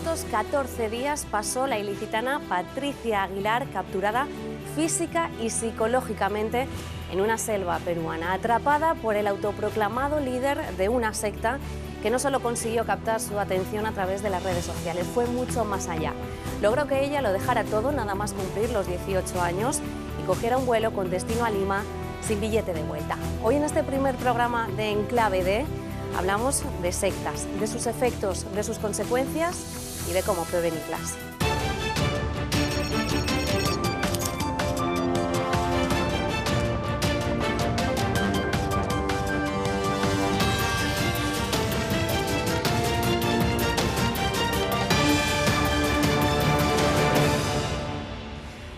214 días pasó la ilicitana Patricia Aguilar, capturada física y psicológicamente en una selva peruana, atrapada por el autoproclamado líder de una secta que no solo consiguió captar su atención a través de las redes sociales, fue mucho más allá. Logró que ella lo dejara todo nada más cumplir los 18 años y cogiera un vuelo con destino a Lima sin billete de vuelta. Hoy en este primer programa de Enclave D hablamos de sectas, de sus efectos, de sus consecuencias y de cómo prevenirlas.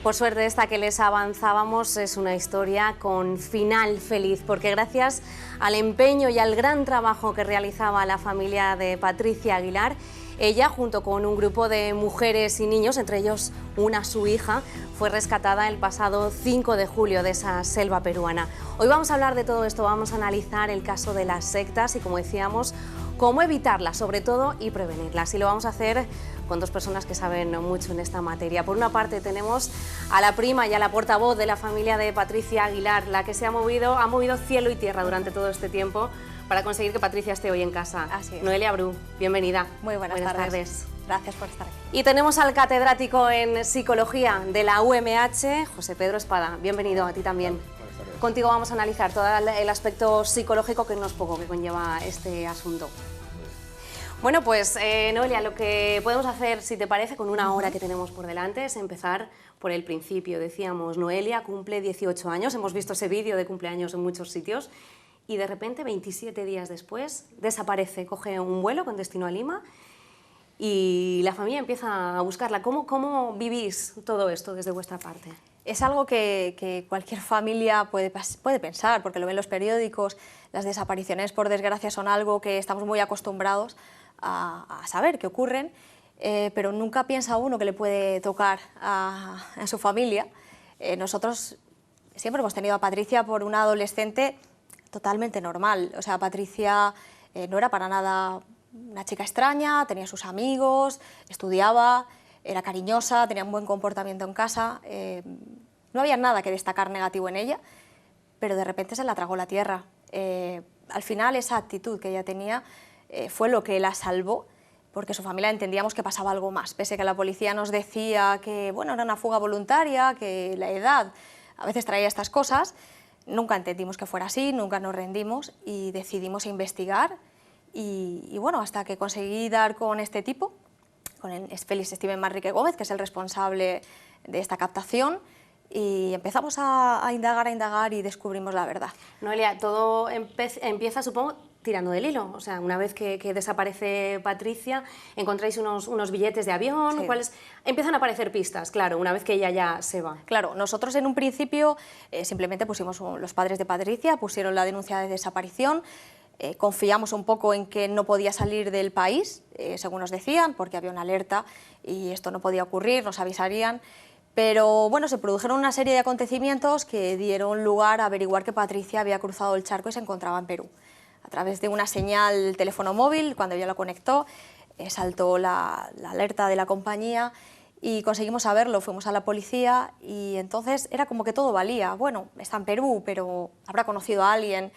Por suerte, esta que les avanzábamos es una historia con final feliz, porque gracias al empeño y al gran trabajo que realizaba la familia de Patricia Aguilar, ella, junto con un grupo de mujeres y niños, entre ellos su hija, fue rescatada el pasado 5 de julio de esa selva peruana. Hoy vamos a hablar de todo esto, vamos a analizar el caso de las sectas y, como decíamos, cómo evitarlas, sobre todo, y prevenirlas. Y lo vamos a hacer con dos personas que saben mucho en esta materia. Por una parte tenemos a la prima y a la portavoz de la familia de Patricia Aguilar, la que ha movido cielo y tierra durante todo este tiempo para conseguir que Patricia esté hoy en casa. Así es. Noelia Bru, bienvenida. Muy buenas tardes. Gracias por estar aquí. Y tenemos al catedrático en Psicología de la UMH, José Pedro Espada. Bienvenido a ti también. Buenas tardes. Contigo vamos a analizar todo el aspecto psicológico, que no es poco, que conlleva este asunto. Bueno, pues Noelia, lo que podemos hacer, si te parece, con una hora que tenemos por delante, es empezar por el principio. Decíamos, Noelia cumple 18 años, hemos visto ese vídeo de cumpleaños en muchos sitios, y de repente, 27 días después, desaparece, coge un vuelo con destino a Lima, y la familia empieza a buscarla. ¿Cómo vivís todo esto desde vuestra parte? Es algo que cualquier familia puede pensar, porque lo ven los periódicos. Las desapariciones, por desgracia, son algo que estamos muy acostumbrados a saber que ocurren, pero nunca piensa uno que le puede tocar a su familia. Nosotros siempre hemos tenido a Patricia por una adolescente totalmente normal. O sea, Patricia no era para nada una chica extraña, tenía sus amigos, estudiaba, era cariñosa, tenía un buen comportamiento en casa. No había nada que destacar negativo en ella, pero de repente se la tragó la tierra. Al final, esa actitud que ella tenía fue lo que la salvó, porque su familia entendíamos que pasaba algo más. Pese a que la policía nos decía que bueno, era una fuga voluntaria, que la edad a veces traía estas cosas, nunca entendimos que fuera así, nunca nos rendimos y decidimos investigar. Y bueno, hasta que conseguí dar con este tipo, con Félix Steven Manrique Gómez, que es el responsable de esta captación, y empezamos a indagar y descubrimos la verdad. Noelia, todo empieza, supongo, tirando del hilo. O sea, una vez que desaparece Patricia, encontráis unos billetes de avión, Sí. Empiezan a aparecer pistas, claro, una vez que ella ya se va. Claro, nosotros en un principio simplemente pusimos, los padres de Patricia pusieron la denuncia de desaparición. Confiamos un poco en que no podía salir del país, según nos decían, porque había una alerta y esto no podía ocurrir, nos avisarían. Pero bueno, se produjeron una serie de acontecimientos que dieron lugar a averiguar que Patricia había cruzado el charco y se encontraba en Perú. A través de una señal del teléfono móvil, cuando ella lo conectó, saltó la alerta de la compañía y conseguimos saberlo. Fuimos a la policía y entonces era como que todo valía. Bueno, está en Perú, pero habrá conocido a alguien.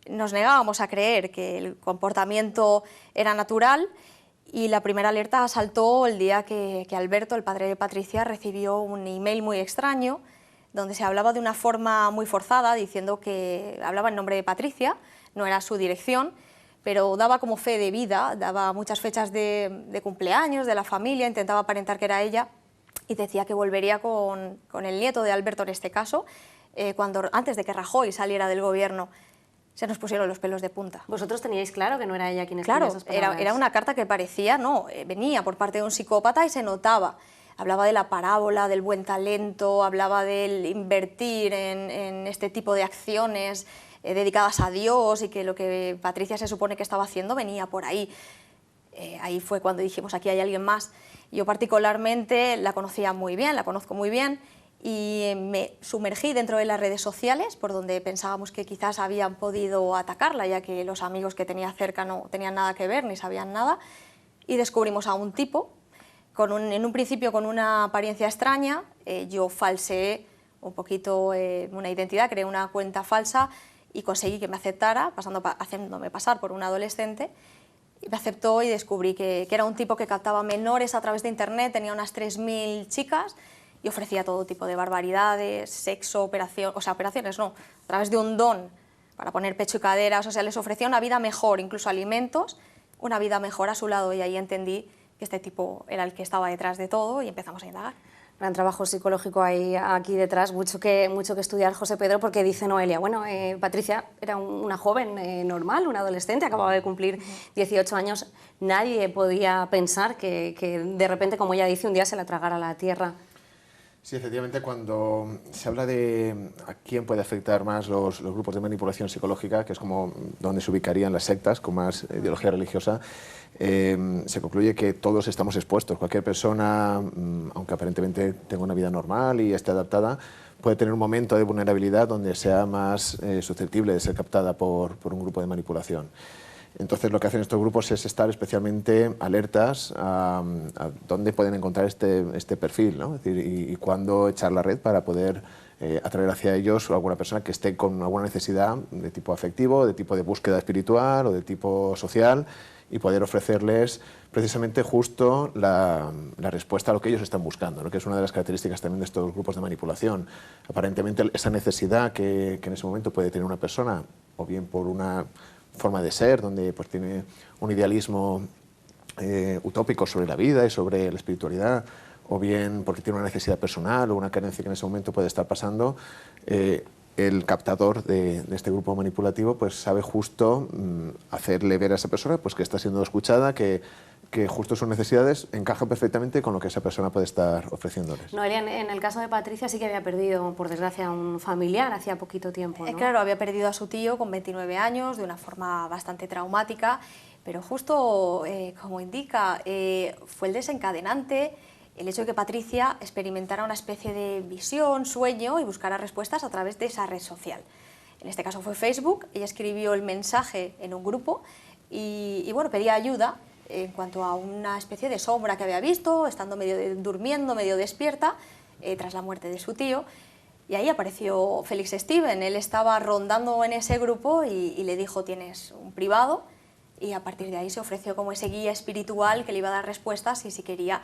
Nos negábamos a creer que el comportamiento era natural y la primera alerta saltó el día que Alberto, el padre de Patricia, recibió un email muy extraño donde se hablaba de una forma muy forzada, diciendo que hablaba en nombre de Patricia, no era su dirección, pero daba como fe de vida, daba muchas fechas de cumpleaños, de la familia, intentaba aparentar que era ella y decía que volvería con el nieto de Alberto en este caso, antes de que Rajoy saliera del gobierno. Se nos pusieron los pelos de punta. ¿Vosotros teníais claro que no era ella quien escribía Claro, esas palabras? era una carta que parecía, venía por parte de un psicópata y se notaba. Hablaba de la parábola, del buen talento, hablaba del invertir en este tipo de acciones dedicadas a Dios y que lo que Patricia se supone que estaba haciendo venía por ahí. Ahí fue cuando dijimos, aquí hay alguien más. Yo particularmente la conocía muy bien, la conozco muy bien, y me sumergí dentro de las redes sociales, por donde pensábamos que quizás habían podido atacarla, ya que los amigos que tenía cerca no tenían nada que ver ni sabían nada, y descubrimos a un tipo, en un principio con una apariencia extraña. Yo falseé un poquito una identidad, creé una cuenta falsa y conseguí que me aceptara, haciéndome pasar por un adolescente. Y me aceptó y descubrí que era un tipo que captaba menores a través de internet, tenía unas 3000 chicas y ofrecía todo tipo de barbaridades, sexo, operaciones no, a través de un don para poner pecho y caderas, o sea, les ofrecía una vida mejor, incluso alimentos, una vida mejor a su lado, y ahí entendí que este tipo era el que estaba detrás de todo y empezamos a indagar. Gran trabajo psicológico hay aquí detrás, mucho que estudiar, José Pedro, porque dice Noelia, bueno, Patricia era una joven normal, una adolescente, acababa de cumplir 18 años, nadie podía pensar que de repente, como ella dice, un día se la tragara la tierra. Sí, efectivamente, cuando se habla de a quién puede afectar más los grupos de manipulación psicológica, que es como donde se ubicarían las sectas con más ideología religiosa, se concluye que todos estamos expuestos. Cualquier persona, aunque aparentemente tenga una vida normal y esté adaptada, puede tener un momento de vulnerabilidad donde sea más susceptible de ser captada por un grupo de manipulación. Entonces lo que hacen estos grupos es estar especialmente alertas a dónde pueden encontrar este perfil, ¿no? Es decir, y cuándo echar la red para poder atraer hacia ellos a alguna persona que esté con alguna necesidad de tipo afectivo, de tipo de búsqueda espiritual o de tipo social, y poder ofrecerles precisamente justo la respuesta a lo que ellos están buscando, ¿no? Que es una de las características también de estos grupos de manipulación. Aparentemente esa necesidad que en ese momento puede tener una persona, o bien por una forma de ser, donde pues tiene un idealismo utópico sobre la vida y sobre la espiritualidad, o bien porque tiene una necesidad personal o una carencia que en ese momento puede estar pasando, el captador de este grupo manipulativo pues sabe justo hacerle ver a esa persona pues que está siendo escuchada, que justo sus necesidades encajan perfectamente con lo que esa persona puede estar ofreciéndoles. Noelia, en el caso de Patricia sí que había perdido, por desgracia, a un familiar hacía poquito tiempo, ¿no? Claro, había perdido a su tío con 29 años de una forma bastante traumática, pero justo como indica, fue el desencadenante el hecho de que Patricia experimentara una especie de visión, sueño y buscara respuestas a través de esa red social. En este caso fue Facebook. Ella escribió el mensaje en un grupo y bueno, pedía ayuda en cuanto a una especie de sombra que había visto, estando durmiendo, medio despierta, tras la muerte de su tío. Y ahí apareció Félix Steven. Él estaba rondando en ese grupo y le dijo: tienes un privado, y a partir de ahí se ofreció como ese guía espiritual que le iba a dar respuestas, y si quería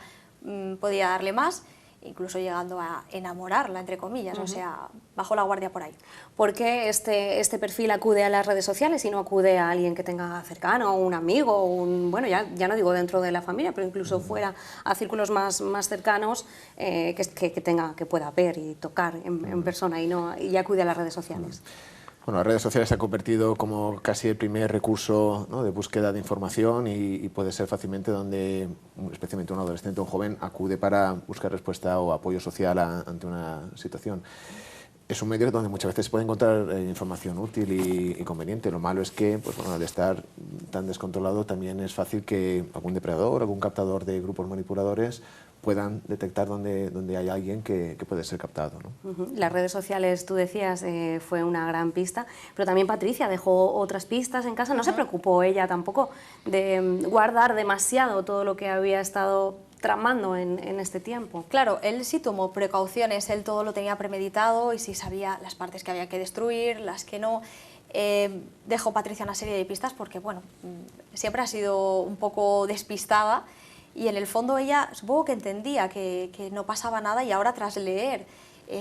podía darle más, incluso llegando a enamorarla, entre comillas, o sea, bajó la guardia por ahí. ¿Por qué este perfil acude a las redes sociales y no acude a alguien que tenga cercano, un amigo, bueno, ya no digo dentro de la familia, pero incluso fuera a círculos más cercanos, que pueda ver y tocar en persona y acude a las redes sociales? Bueno, las redes sociales se han convertido como casi el primer recurso, ¿no?, de búsqueda de información, y puede ser fácilmente donde, especialmente un adolescente o un joven, acude para buscar respuesta o apoyo social ante una situación. Es un medio donde muchas veces se puede encontrar información útil y conveniente. Lo malo es que, pues, bueno, al estar tan descontrolado, también es fácil que algún depredador, algún captador de grupos manipuladores puedan detectar donde hay alguien que puede ser captado, ¿no? Las redes sociales, tú decías, fue una gran pista, pero también Patricia dejó otras pistas en casa. No se preocupó ella tampoco de guardar demasiado todo lo que había estado tramando en este tiempo. Claro, él sí tomó precauciones, él todo lo tenía premeditado y sí sabía las partes que había que destruir, las que no. Dejó Patricia una serie de pistas porque, bueno, siempre ha sido un poco despistada, y en el fondo ella supongo que entendía que no pasaba nada, y ahora, tras leer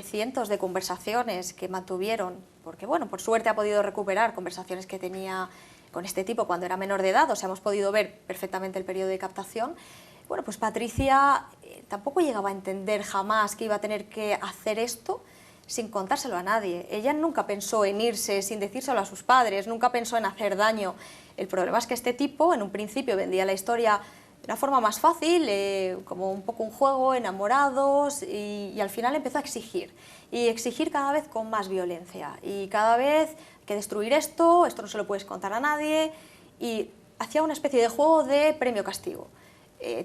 cientos de conversaciones que mantuvieron, porque bueno, por suerte ha podido recuperar conversaciones que tenía con este tipo cuando era menor de edad, o sea, hemos podido ver perfectamente el periodo de captación. Bueno, pues Patricia tampoco llegaba a entender jamás que iba a tener que hacer esto sin contárselo a nadie. Ella nunca pensó en irse sin decírselo a sus padres, nunca pensó en hacer daño. El problema es que este tipo en un principio vendía la historia de una forma más fácil, como un poco un juego, enamorados, y al final empezó a exigir, y exigir cada vez con más violencia, y cada vez hay que destruir esto no se lo puedes contar a nadie, y hacía una especie de juego de premio-castigo.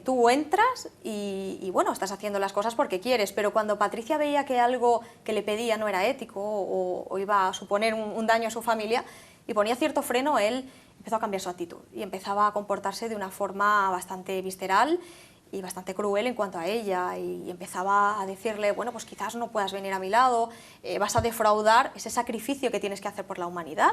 Tú entras y bueno, estás haciendo las cosas porque quieres, pero cuando Patricia veía que algo que le pedía no era ético o iba a suponer un daño a su familia y ponía cierto freno, él empezó a cambiar su actitud y empezaba a comportarse de una forma bastante visceral y bastante cruel en cuanto a ella, y empezaba a decirle, bueno, pues quizás no puedas venir a mi lado, vas a defraudar ese sacrificio que tienes que hacer por la humanidad,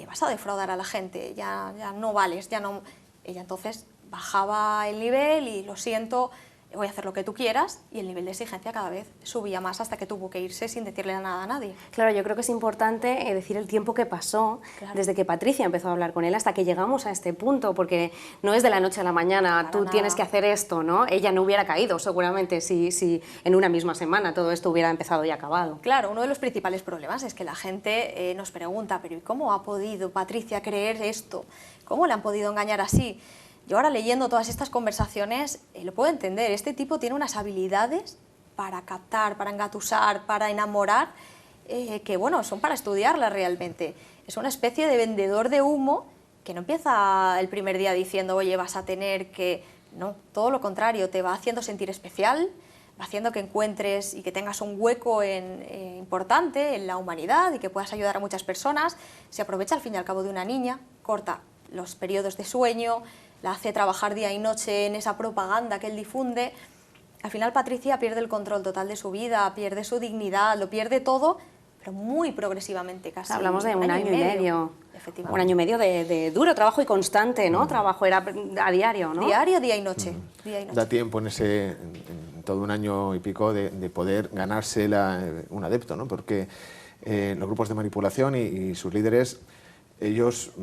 vas a defraudar a la gente, ya no vales, ya no... Ella entonces bajaba el nivel y, lo siento, voy a hacer lo que tú quieras, y el nivel de exigencia cada vez subía más hasta que tuvo que irse sin decirle nada a nadie. Claro, yo creo que es importante decir el tiempo que pasó, claro, desde que Patricia empezó a hablar con él hasta que llegamos a este punto, porque no es de la noche a la mañana, para tú nada. Tienes que hacer esto, ¿no? Ella no hubiera caído seguramente si en una misma semana todo esto hubiera empezado y acabado. Claro, uno de los principales problemas es que la gente nos pregunta, pero ¿y cómo ha podido Patricia creer esto? ¿Cómo le han podido engañar así? Yo ahora, leyendo todas estas conversaciones, lo puedo entender. Este tipo tiene unas habilidades para captar, para engatusar, para enamorar, que bueno, son para estudiarlas realmente. Es una especie de vendedor de humo que no empieza el primer día diciendo, oye, vas a tener que... No, todo lo contrario, te va haciendo sentir especial, va haciendo que encuentres y que tengas un hueco importante en la humanidad y que puedas ayudar a muchas personas. Se aprovecha al fin y al cabo de una niña, corta los periodos de sueño, la hace trabajar día y noche en esa propaganda que él difunde. Al final Patricia pierde el control total de su vida, pierde su dignidad, lo pierde todo, pero muy progresivamente, casi. Hablamos de un año y medio. Efectivamente. Un año y medio de duro trabajo y constante, ¿no? Trabajo era a diario, ¿no? Diario, día y noche. Día y noche. Da tiempo en todo un año y pico de poder ganarse un adepto, ¿no? Porque los grupos de manipulación y sus líderes, ellos...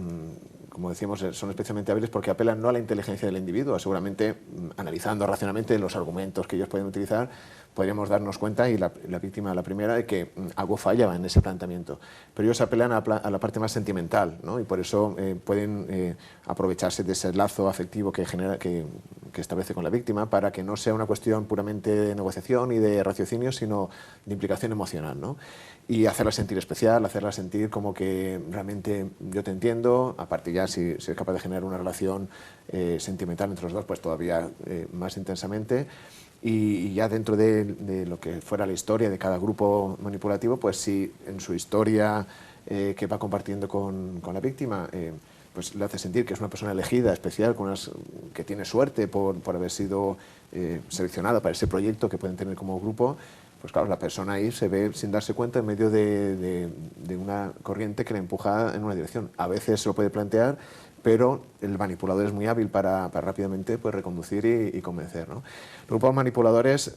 como decíamos, son especialmente hábiles porque apelan no a la inteligencia del individuo, seguramente analizando racionalmente los argumentos que ellos pueden utilizar, podríamos darnos cuenta, y la víctima, la primera, de que algo fallaba en ese planteamiento. Pero ellos apelan a la parte más sentimental, ¿no? Y por eso pueden aprovecharse de ese lazo afectivo que establece con la víctima, para que no sea una cuestión puramente de negociación y de raciocinio, sino de implicación emocional, ¿no? Y hacerla sentir especial, hacerla sentir como que realmente yo te entiendo. Aparte, ya si es capaz de generar una relación sentimental entre los dos, pues todavía más intensamente. Y ya dentro de lo que fuera la historia de cada grupo manipulativo, pues si en su historia que va compartiendo con la víctima, pues le hace sentir que es una persona elegida, especial, que tiene suerte por haber sido seleccionada para ese proyecto que pueden tener como grupo, pues claro, la persona ahí se ve sin darse cuenta en medio de una corriente que le empuja en una dirección. A veces se lo puede plantear, pero el manipulador es muy hábil para rápidamente pues, reconducir y convencer, ¿no? Los grupos manipuladores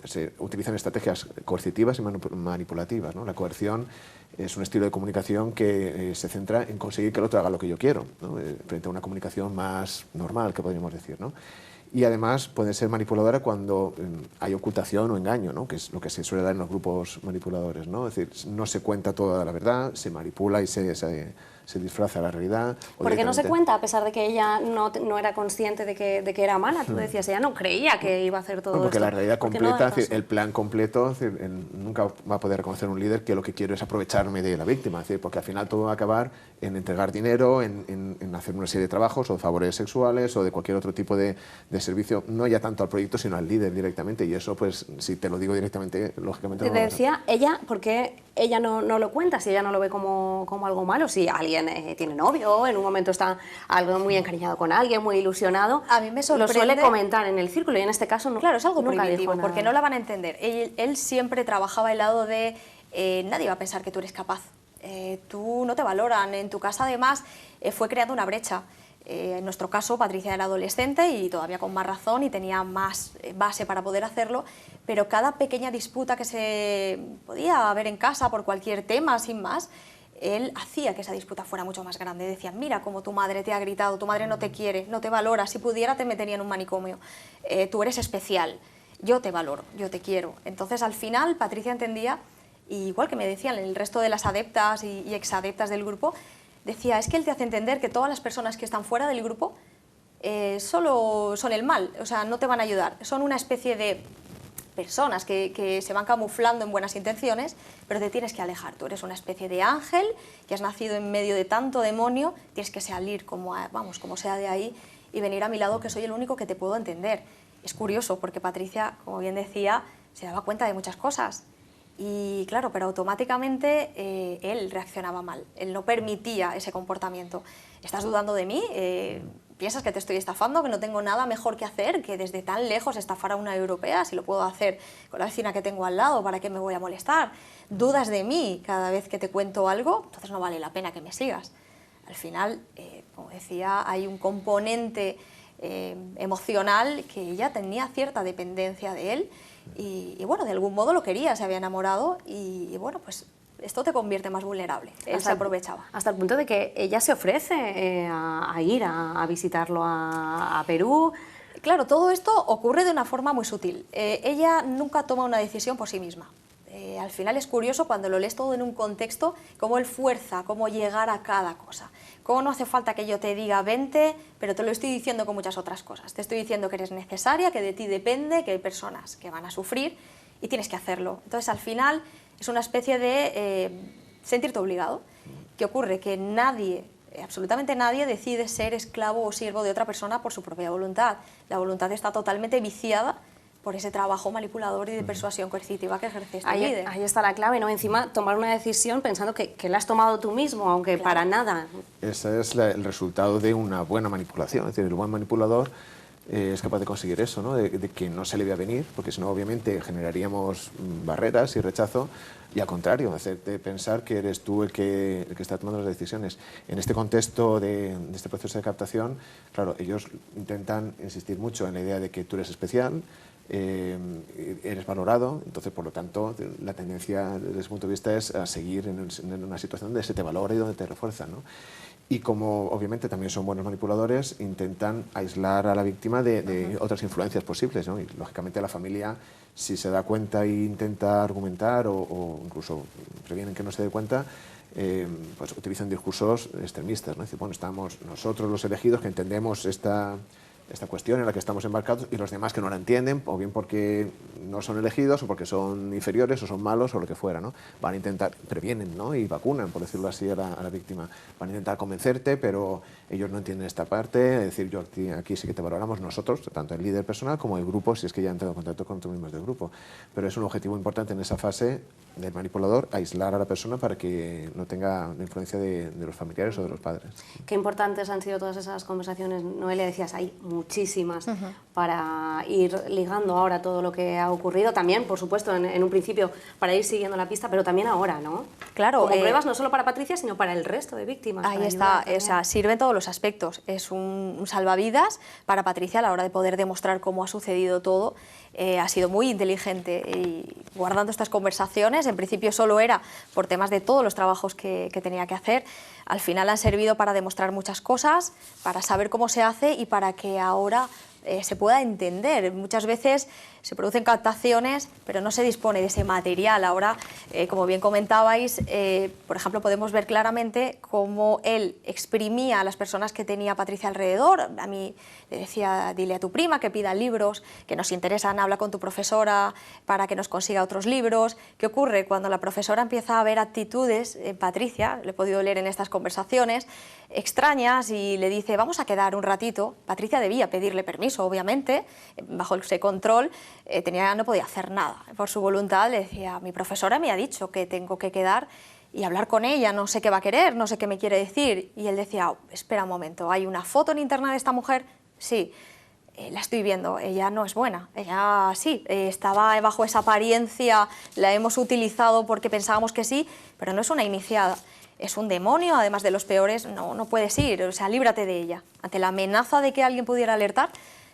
se utilizan estrategias coercitivas y manipulativas, ¿no? La coerción es un estilo de comunicación que se centra en conseguir que el otro haga lo que yo quiero, ¿no? Frente a una comunicación más normal, que podríamos decir, ¿no? Y además pueden ser manipuladoras cuando hay ocultación o engaño, ¿no? Que es lo que se suele dar en los grupos manipuladores, ¿no? Es decir, no se cuenta toda la verdad, se manipula y se disfraza la realidad. Porque no se cuenta, a pesar de que ella no era consciente de que era mala. Tú decías, ella no creía que iba a hacer todo porque esto. La realidad completa, el plan completo, nunca va a poder reconocer un líder que lo que quiere es aprovecharme de la víctima, porque al final todo va a acabar en entregar dinero, en hacer una serie de trabajos o de favores sexuales o de cualquier otro tipo de servicio, no ya tanto al proyecto sino al líder directamente, y eso pues si te lo digo directamente, lógicamente no. Te decía, ella, ¿por qué ella no lo cuenta? Si ella no lo ve como algo malo, si alguien tiene novio, en un momento está algo muy encariñado con alguien, muy ilusionado, a mí me sorprende, lo suele comentar en el círculo, y en este caso no. Claro, es algo nunca prohibitivo, dijo nada. porque no la van a entender. Él siempre trabajaba al lado de nadie va a pensar que tú eres capaz, tú no te valoran, en tu casa además fue creando una brecha. En nuestro caso, Patricia era adolescente y todavía con más razón y tenía más base para poder hacerlo, pero cada pequeña disputa que se podía haber en casa por cualquier tema, sin más, él hacía que esa disputa fuera mucho más grande. Decían, mira cómo tu madre te ha gritado, tu madre no te quiere, no te valora, si pudiera te metería en un manicomio, tú eres especial, yo te valoro, yo te quiero. Entonces, al final, Patricia entendía, y igual que me decían el resto de las adeptas y exadeptas del grupo, decía, es que él te hace entender que todas las personas que están fuera del grupo solo son el mal, o sea, no te van a ayudar, son una especie de personas que se van camuflando en buenas intenciones, pero te tienes que alejar. Tú eres una especie de ángel que has nacido en medio de tanto demonio, tienes que salir como sea de ahí y venir a mi lado, que soy el único que te puedo entender. Es curioso porque Patricia, como bien decía, se daba cuenta de muchas cosas Y claro, pero automáticamente él reaccionaba mal, él no permitía ese comportamiento. ¿Estás dudando de mí? ¿Piensas que te estoy estafando, que no tengo nada mejor que hacer que desde tan lejos estafar a una europea? Si lo puedo hacer con la vecina que tengo al lado, ¿para qué me voy a molestar? ¿Dudas de mí cada vez que te cuento algo? Entonces no vale la pena que me sigas. Al final, como decía, hay un componente emocional que ella tenía cierta dependencia de él y bueno, de algún modo lo quería, se había enamorado y bueno, pues esto te convierte más vulnerable. Él se aprovechaba. Hasta el punto de que ella se ofrece a ir a visitarlo a Perú. Claro, todo esto ocurre de una forma muy sutil. Ella nunca toma una decisión por sí misma. Al final es curioso cuando lo lees todo en un contexto, cómo él fuerza, cómo llegar a cada cosa. Cómo no hace falta que yo te diga vente, pero te lo estoy diciendo con muchas otras cosas. Te estoy diciendo que eres necesaria, que de ti depende, que hay personas que van a sufrir y tienes que hacerlo. Entonces al final es una especie de sentirte obligado. ¿Qué ocurre? Que nadie, absolutamente nadie, decide ser esclavo o siervo de otra persona por su propia voluntad. La voluntad está totalmente viciada por ese trabajo manipulador y de persuasión coercitiva que ejerce este líder. Ahí está la clave, ¿no? Encima, tomar una decisión pensando que la has tomado tú mismo, aunque claro, para nada. Ese es el resultado de una buena manipulación. Es decir, el buen manipulador es capaz de conseguir eso, ¿no? de que no se le vea venir, porque si no, obviamente, generaríamos barreras y rechazo, y al contrario, hacerte pensar que eres tú el que está tomando las decisiones. En este contexto de este proceso de captación, claro, ellos intentan insistir mucho en la idea de que tú eres especial, eres valorado, entonces por lo tanto la tendencia desde ese punto de vista es a seguir en una situación donde se te valora y donde te refuerza, ¿no? Y como obviamente también son buenos manipuladores, intentan aislar a la víctima de otras influencias posibles, ¿no? Y lógicamente la familia, si se da cuenta e intenta argumentar o incluso previenen que no se dé cuenta, pues utilizan discursos extremistas, ¿no? Es decir, bueno, estamos nosotros los elegidos que entendemos esta cuestión en la que estamos embarcados y los demás que no la entienden, o bien porque no son elegidos, o porque son inferiores, o son malos, o lo que fuera, ¿no? Van a intentar, previenen, ¿no? Y vacunan, por decirlo así, a la víctima. Van a intentar convencerte, pero ellos no entienden esta parte, es decir, yo aquí sí que te valoramos nosotros, tanto el líder personal como el grupo, si es que ya han entrado en contacto con otros miembros del grupo. Pero es un objetivo importante en esa fase del manipulador, aislar a la persona para que no tenga la influencia de los familiares o de los padres. Qué importantes han sido todas esas conversaciones, Noelia, decías, hay muchísimas para ir ligando ahora todo lo que ha ocurrido, también, por supuesto, en un principio para ir siguiendo la pista, pero también ahora, ¿no? Claro. Como pruebas no solo para Patricia, sino para el resto de víctimas. Ahí está, o sea, sirve en todos los aspectos. Es un salvavidas para Patricia a la hora de poder demostrar cómo ha sucedido todo. Ha sido muy inteligente y guardando estas conversaciones, en principio solo era por temas de todos los trabajos que tenía que hacer, al final han servido para demostrar muchas cosas, para saber cómo se hace y para que ahora se pueda entender. Muchas veces se producen captaciones, pero no se dispone de ese material. Ahora, como bien comentabais, por ejemplo, podemos ver claramente cómo él exprimía a las personas que tenía Patricia alrededor. A mí le decía, dile a tu prima que pida libros, que nos interesan, habla con tu profesora para que nos consiga otros libros. ¿Qué ocurre? Cuando la profesora empieza a ver actitudes en Patricia, lo he podido leer en estas conversaciones, extrañas, y le dice, vamos a quedar un ratito. Patricia debía pedirle permiso, obviamente, bajo ese control, no podía hacer nada. Por su voluntad le decía, mi profesora me ha dicho que tengo que quedar y hablar con ella, no sé qué va a querer, no sé qué me quiere decir. Y él decía, espera un momento, ¿hay una foto en internet de esta mujer? Sí, la estoy viendo, ella no es buena, ella sí, estaba bajo esa apariencia, la hemos utilizado porque pensábamos que sí, pero no es una iniciada. Es un demonio, además de los peores, no puedes ir, o sea, líbrate de ella. Ante la amenaza de que alguien pudiera alertar,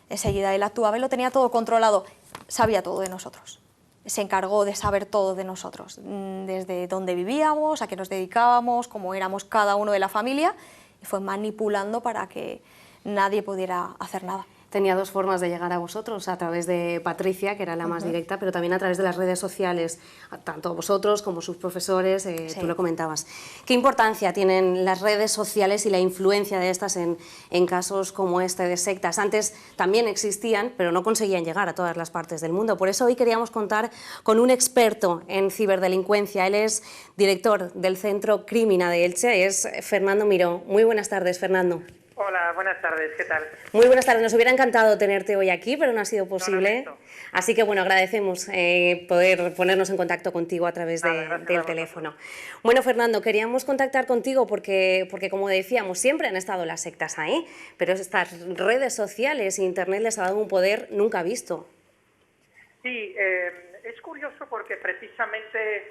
enseguida él actuaba y lo tenía todo controlado, sabía todo de nosotros. Se encargó de saber todo de nosotros, desde dónde vivíamos, a qué nos dedicábamos, cómo éramos cada uno de la familia, y fue manipulando para que nadie pudiera hacer nada. Tenía dos formas de llegar a vosotros, a través de Patricia, que era la más directa, pero también a través de las redes sociales, tanto vosotros como sus profesores, Sí. Tú lo comentabas. ¿Qué importancia tienen las redes sociales y la influencia de estas en casos como este de sectas? Antes también existían, pero no conseguían llegar a todas las partes del mundo. Por eso hoy queríamos contar con un experto en ciberdelincuencia. Él es director del Centro Crímina de Elche, es Fernando Miró. Muy buenas tardes, Fernando. Hola, buenas tardes, ¿qué tal? Muy buenas tardes, nos hubiera encantado tenerte hoy aquí, pero no ha sido posible. No. Así que bueno, agradecemos poder ponernos en contacto contigo a través Gracias a del vosotros. teléfono. Bueno, Fernando, queríamos contactar contigo porque como decíamos, siempre han estado las sectas ahí, pero estas redes sociales e Internet les ha dado un poder nunca visto. Sí, es curioso porque precisamente,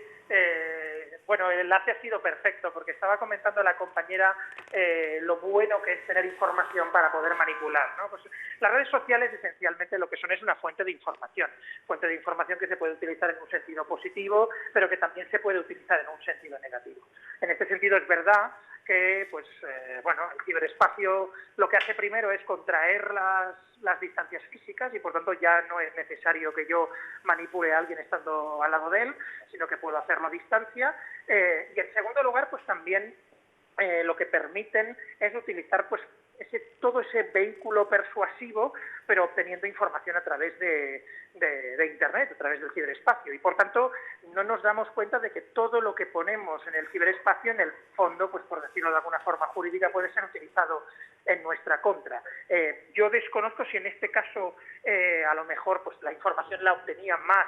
bueno, el enlace ha sido perfecto porque estaba comentando a la compañera lo bueno que es tener información para poder manipular, ¿no? Pues las redes sociales esencialmente lo que son es una fuente de información que se puede utilizar en un sentido positivo, pero que también se puede utilizar en un sentido negativo. En este sentido es verdad que, pues, bueno, el ciberespacio lo que hace primero es contraer las distancias físicas y por tanto ya no es necesario que yo manipule a alguien estando al lado de él, sino que puedo hacerlo a distancia. Y en segundo lugar, pues también lo que permiten es utilizar pues todo ese vehículo persuasivo, pero obteniendo información a través de Internet, a través del ciberespacio. Y por tanto, no nos damos cuenta de que todo lo que ponemos en el ciberespacio, en el fondo, pues por decirlo de alguna forma jurídica, puede ser utilizado en nuestra contra. Yo desconozco si en este caso a lo mejor pues la información la obtenía más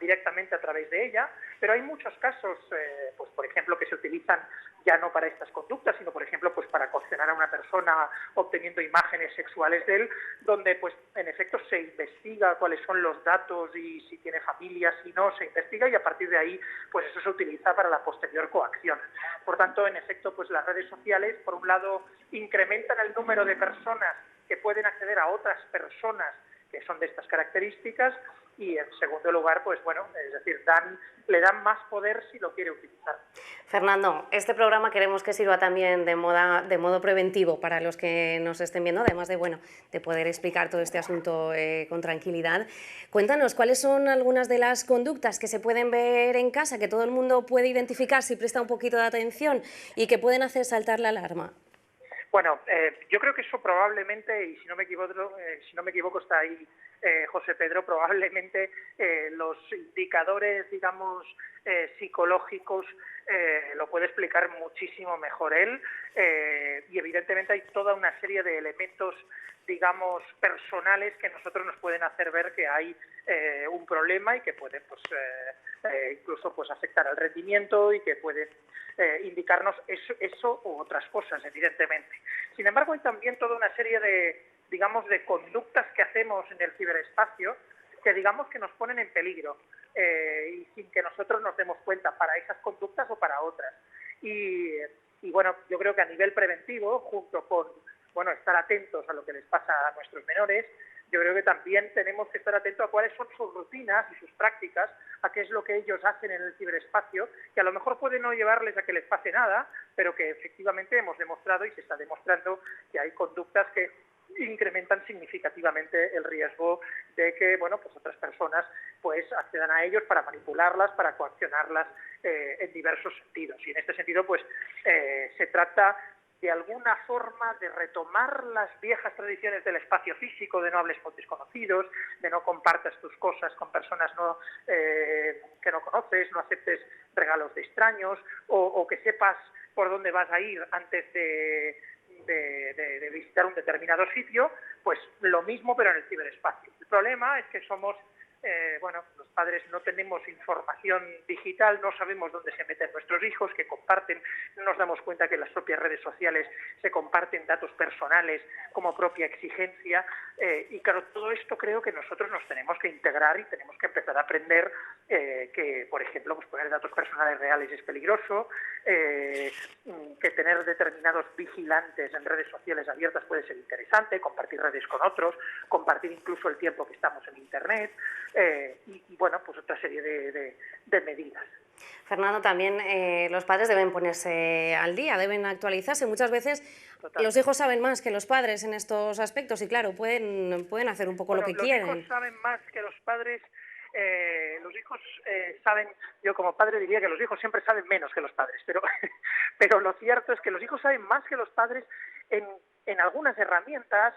directamente a través de ella, pero hay muchos casos, pues por ejemplo, que se utilizan ya no para estas conductas, sino por ejemplo pues para coaccionar a una persona obteniendo imágenes sexuales de él, donde pues en efecto se investiga cuáles son los datos y si tiene familia, si no, se investiga y a partir de ahí pues eso se utiliza para la posterior coacción. Por tanto, en efecto, pues las redes sociales, por un lado, incrementan el número de personas que pueden acceder a otras personas que son de estas características y en segundo lugar, pues bueno, es decir, le dan más poder si lo quiere utilizar. Fernando, este programa queremos que sirva también de modo preventivo para los que nos estén viendo, además de, bueno, de poder explicar todo este asunto con tranquilidad. Cuéntanos, ¿cuáles son algunas de las conductas que se pueden ver en casa, que todo el mundo puede identificar si presta un poquito de atención y que pueden hacer saltar la alarma? Bueno, yo creo que eso probablemente, y si no me equivoco está ahí José Pedro, probablemente los indicadores, digamos, psicológicos lo puede explicar muchísimo mejor él y evidentemente hay toda una serie de elementos, digamos, personales que nosotros nos pueden hacer ver que hay un problema y que pueden pues, incluso pues, afectar al rendimiento y que pueden indicarnos eso u otras cosas, evidentemente. Sin embargo, hay también toda una serie de, digamos, de conductas que hacemos en el ciberespacio que digamos que nos ponen en peligro y sin que nosotros nos demos cuenta para esas conductas o para otras. Y bueno, yo creo que a nivel preventivo, junto con bueno, estar atentos a lo que les pasa a nuestros menores, yo creo que también tenemos que estar atentos a cuáles son sus rutinas y sus prácticas, a qué es lo que ellos hacen en el ciberespacio, que a lo mejor puede no llevarles a que les pase nada, pero que efectivamente hemos demostrado y se está demostrando que hay conductas que incrementan significativamente el riesgo de que bueno, pues otras personas pues accedan a ellos para manipularlas, para coaccionarlas en diversos sentidos. Y en este sentido pues se trata de alguna forma de retomar las viejas tradiciones del espacio físico, de no hables con desconocidos, de no compartas tus cosas con personas que no conoces, no aceptes regalos de extraños o que sepas por dónde vas a ir antes de visitar un determinado sitio, pues lo mismo pero en el ciberespacio. El problema es que somos bueno, los padres no tenemos información digital, no sabemos dónde se meten nuestros hijos, que comparten, no nos damos cuenta que en las propias redes sociales se comparten datos personales como propia exigencia y claro, todo esto creo que nosotros nos tenemos que integrar y tenemos que empezar a aprender que, por ejemplo, pues poner datos personales reales es peligroso, que tener determinados vigilantes en redes sociales abiertas puede ser interesante, compartir redes con otros, compartir incluso el tiempo que estamos en Internet, y bueno, pues otra serie de medidas. Fernando, también los padres deben ponerse al día, deben actualizarse. Muchas veces los hijos saben más que los padres en estos aspectos y claro, pueden hacer un poco lo que quieren. Los hijos saben más que los padres. Los hijos saben, yo como padre diría que los hijos siempre saben menos que los padres, pero lo cierto es que los hijos saben más que los padres en algunas herramientas,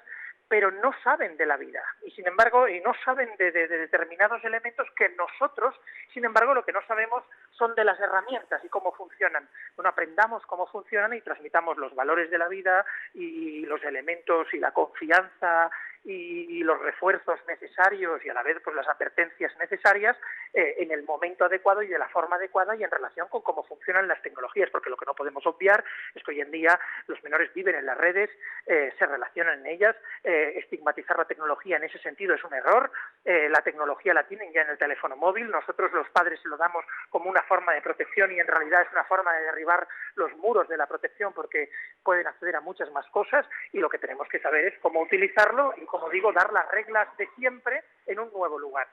pero no saben de la vida y sin embargo no saben de determinados elementos que nosotros, sin embargo, lo que no sabemos son de las herramientas y cómo funcionan. Bueno, aprendamos cómo funcionan y transmitamos los valores de la vida y los elementos y la confianza y los refuerzos necesarios y a la vez pues las advertencias necesarias en el momento adecuado y de la forma adecuada y en relación con cómo funcionan las tecnologías, porque lo que no podemos obviar es que hoy en día los menores viven en las redes, se relacionan en ellas, estigmatizar la tecnología en ese sentido es un error, la tecnología la tienen ya en el teléfono móvil, nosotros los padres se lo damos como una forma de protección y en realidad es una forma de derribar los muros de la protección porque pueden acceder a muchas más cosas y lo que tenemos que saber es cómo utilizarlo y, como digo, dar las reglas de siempre en un nuevo lugar.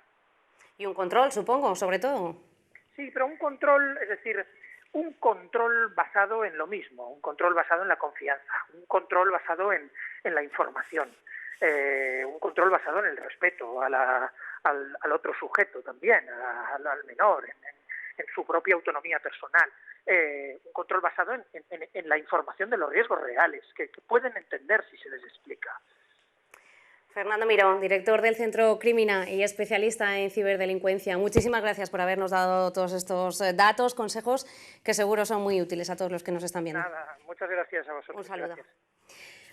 Y un control, supongo, sobre todo. Sí, pero un control, es decir, un control basado en lo mismo, un control basado en la confianza, un control basado en la información, un control basado en el respeto al otro sujeto también, al menor, en su propia autonomía personal, un control basado en la información de los riesgos reales, que pueden entender si se les explica. Fernando Miró, director del Centro Crimina y especialista en ciberdelincuencia. Muchísimas gracias por habernos dado todos estos datos, consejos que seguro son muy útiles a todos los que nos están viendo. Nada, muchas gracias a vosotros. Un saludo. Gracias.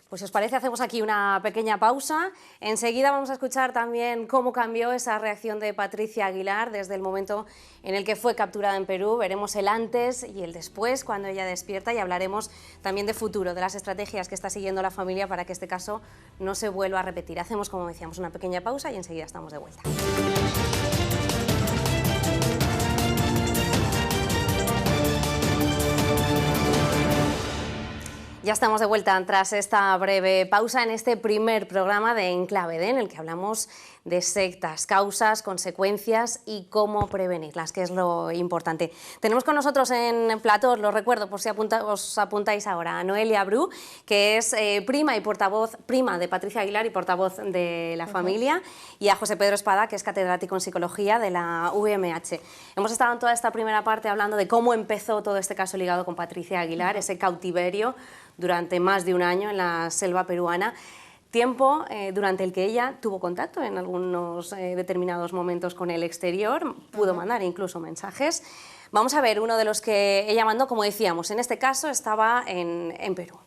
Pues si os parece, hacemos aquí una pequeña pausa. Enseguida vamos a escuchar también cómo cambió esa reacción de Patricia Aguilar desde el momento en el que fue capturada en Perú. Veremos el antes y el después cuando ella despierta y hablaremos también de futuro, de las estrategias que está siguiendo la familia para que este caso no se vuelva a repetir. Hacemos, como decíamos, una pequeña pausa y enseguida estamos de vuelta. Ya estamos de vuelta tras esta breve pausa en este primer programa de Enclave, en el que hablamos de sectas, causas, consecuencias y cómo prevenirlas, que es lo importante. Tenemos con nosotros en plató, lo recuerdo por si os apuntáis ahora, a Noelia Bru, que es prima de Patricia Aguilar y portavoz de la familia, y a José Pedro Espada, que es catedrático en psicología de la UMH. Hemos estado en toda esta primera parte hablando de cómo empezó todo este caso ligado con Patricia Aguilar, ese cautiverio durante más de un año en la selva peruana. Tiempo durante el que ella tuvo contacto en algunos determinados momentos con el exterior, pudo mandar incluso mensajes. Vamos a ver uno de los que ella mandó, como decíamos, en este caso estaba en Perú.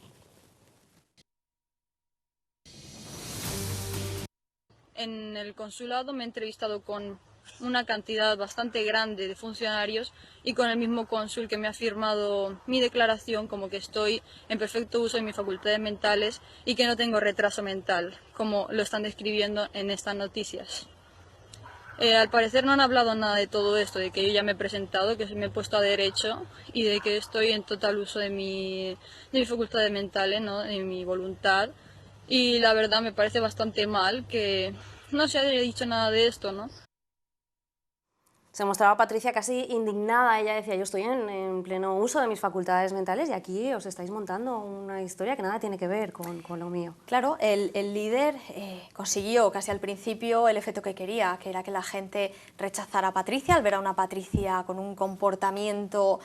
En el consulado me he entrevistado con una cantidad bastante grande de funcionarios y con el mismo cónsul que me ha firmado mi declaración como que estoy en perfecto uso de mis facultades mentales y que no tengo retraso mental, como lo están describiendo en estas noticias. Al parecer no han hablado nada de todo esto, de que yo ya me he presentado, que me he puesto a derecho y de que estoy en total uso de mis facultades mentales, ¿no? De mi voluntad. Y la verdad me parece bastante mal que no se haya dicho nada de esto, ¿no? Se mostraba Patricia casi indignada. Ella decía, yo estoy en pleno uso de mis facultades mentales y aquí os estáis montando una historia que nada tiene que ver con lo mío. Claro, el líder consiguió casi al principio el efecto que quería, que era que la gente rechazara a Patricia al ver a una Patricia con un comportamiento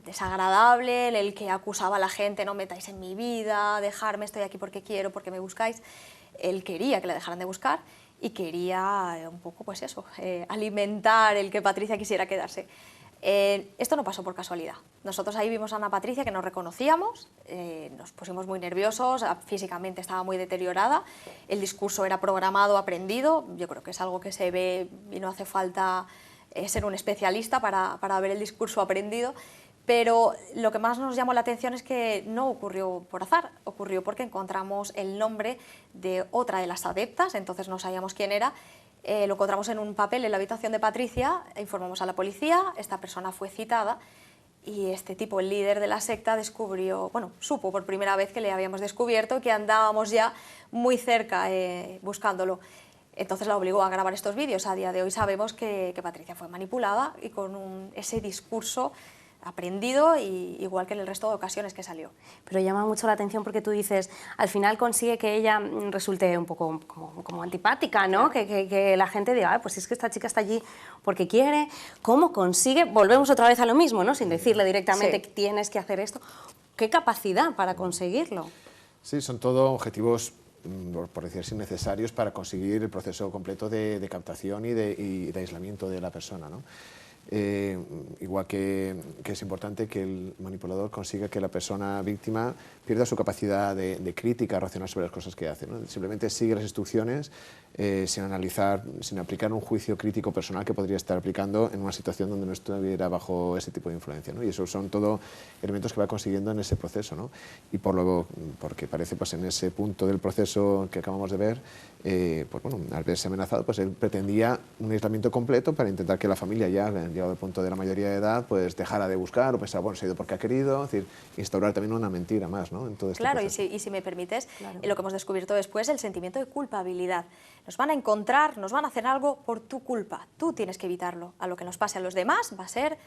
desagradable, en el que acusaba a la gente, no metáis en mi vida, dejarme, estoy aquí porque quiero, porque me buscáis. Él quería que la dejaran de buscar y quería un poco, pues eso, alimentar el que Patricia quisiera quedarse. Esto no pasó por casualidad. Nosotros ahí vimos a una Patricia que nos reconocíamos, nos pusimos muy nerviosos, físicamente estaba muy deteriorada, el discurso era programado, aprendido, yo creo que es algo que se ve y no hace falta ser un especialista para ver el discurso aprendido. Pero lo que más nos llamó la atención es que no ocurrió por azar, ocurrió porque encontramos el nombre de otra de las adeptas, entonces no sabíamos quién era, lo encontramos en un papel en la habitación de Patricia, informamos a la policía, esta persona fue citada y este tipo, el líder de la secta, supo por primera vez que le habíamos descubierto, que andábamos ya muy cerca buscándolo. Entonces la obligó a grabar estos vídeos. A día de hoy sabemos que Patricia fue manipulada y con ese discurso aprendido, igual que en el resto de ocasiones que salió. Pero llama mucho la atención porque tú dices, al final consigue que ella resulte un poco como antipática, ¿no? Que la gente diga, pues es que esta chica está allí porque quiere. ¿Cómo consigue? Volvemos otra vez a lo mismo, ¿no? Sin decirle directamente que tienes que hacer esto. ¿Qué capacidad para conseguirlo? Sí, son todo objetivos por decir así, necesarios para conseguir el proceso completo de captación y de aislamiento de la persona, ¿no? Igual que es importante que el manipulador consiga que la persona víctima pierda su capacidad de crítica racional sobre las cosas que hace, ¿no? Simplemente sigue las instrucciones sin analizar, sin aplicar un juicio crítico personal que podría estar aplicando en una situación donde no estuviera bajo ese tipo de influencia, ¿no? Y esos son todo elementos que va consiguiendo en ese proceso, ¿no? Y porque parece pues en ese punto del proceso que acabamos de ver, pues bueno, al verse amenazado, pues él pretendía un aislamiento completo para intentar que la familia, ya llegado al punto de la mayoría de edad, pues dejara de buscar o pensar, bueno, se ha ido porque ha querido, es decir, instaurar también una mentira más, ¿no? En todo este claro, proceso. y si me permites, lo que hemos descubierto después, el sentimiento de culpabilidad. Nos van a encontrar, nos van a hacer algo por tu culpa, tú tienes que evitarlo. A lo que nos pase a los demás va a ser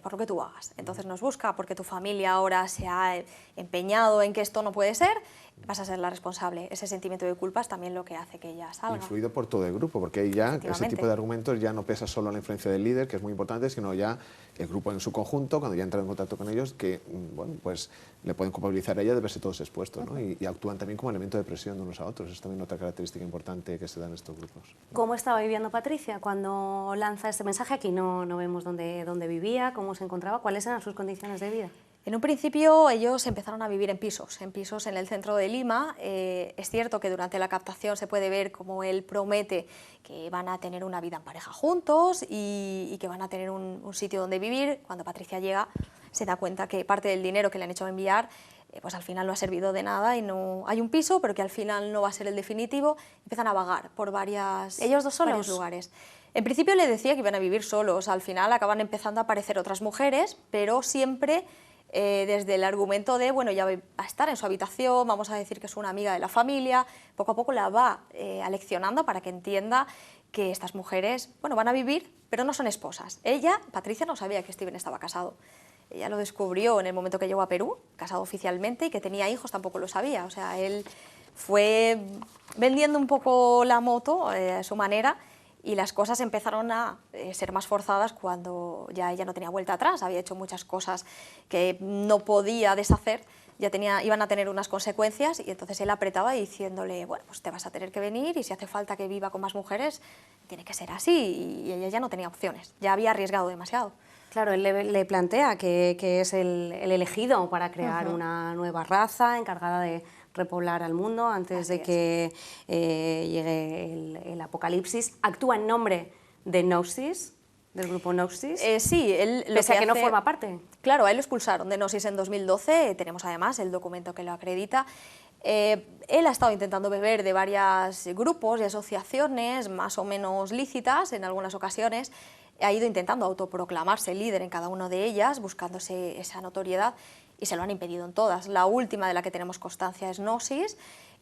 por lo que tú hagas. Entonces nos busca porque tu familia ahora se ha empeñado en que esto no puede ser, vas a ser la responsable. Ese sentimiento de culpa es también lo que hace que ella salga. Influido por todo el grupo, porque ahí ya ese tipo de argumentos ya no pesa solo la influencia del líder, que es muy importante, sino ya el grupo en su conjunto, cuando ya entra en contacto con ellos, que bueno, pues le pueden culpabilizar a ella de verse todos expuestos, ¿no? Y actúan también como elemento de presión de unos a otros. Es también otra característica importante que se da en estos grupos. ¿Cómo estaba viviendo Patricia cuando lanza este mensaje? Aquí no vemos dónde vivía, cómo se encontraba, cuáles eran sus condiciones de vida. En un principio ellos empezaron a vivir en pisos en el centro de Lima. Es cierto que durante la captación se puede ver cómo él promete que van a tener una vida en pareja juntos y que van a tener un sitio donde vivir. Cuando Patricia llega se da cuenta que parte del dinero que le han hecho enviar pues al final no ha servido de nada y no hay un piso, pero que al final no va a ser el definitivo. Empiezan a vagar por ¿Ellos dos solos? varios lugares. En principio le decía que iban a vivir solos, al final acaban empezando a aparecer otras mujeres, pero siempre desde el argumento de, bueno, ya va a estar en su habitación, vamos a decir que es una amiga de la familia, poco a poco la va aleccionando para que entienda que estas mujeres, bueno, van a vivir, pero no son esposas. Ella, Patricia, no sabía que Steven estaba casado. Ella lo descubrió en el momento que llegó a Perú, casado oficialmente, y que tenía hijos tampoco lo sabía. O sea, él fue vendiendo un poco la moto a su manera, y las cosas empezaron a ser más forzadas cuando ya ella no tenía vuelta atrás, había hecho muchas cosas que no podía deshacer, iban a tener unas consecuencias, y entonces él apretaba diciéndole, bueno, pues te vas a tener que venir y si hace falta que viva con más mujeres, tiene que ser así, y ella ya no tenía opciones, ya había arriesgado demasiado. Claro, él le plantea que es el elegido para crear una nueva raza encargada de repoblar al mundo antes de que llegue el apocalipsis. Actúa en nombre de Gnosis, del grupo Gnosis. Sí, él lo pese a que no forma parte. Claro, a él lo expulsaron de Gnosis en 2012, tenemos además el documento que lo acredita. Él ha estado intentando beber de varios grupos y asociaciones más o menos lícitas en algunas ocasiones, ha ido intentando autoproclamarse líder en cada una de ellas, buscándose esa notoriedad, y se lo han impedido en todas. La última de la que tenemos constancia es Gnosis.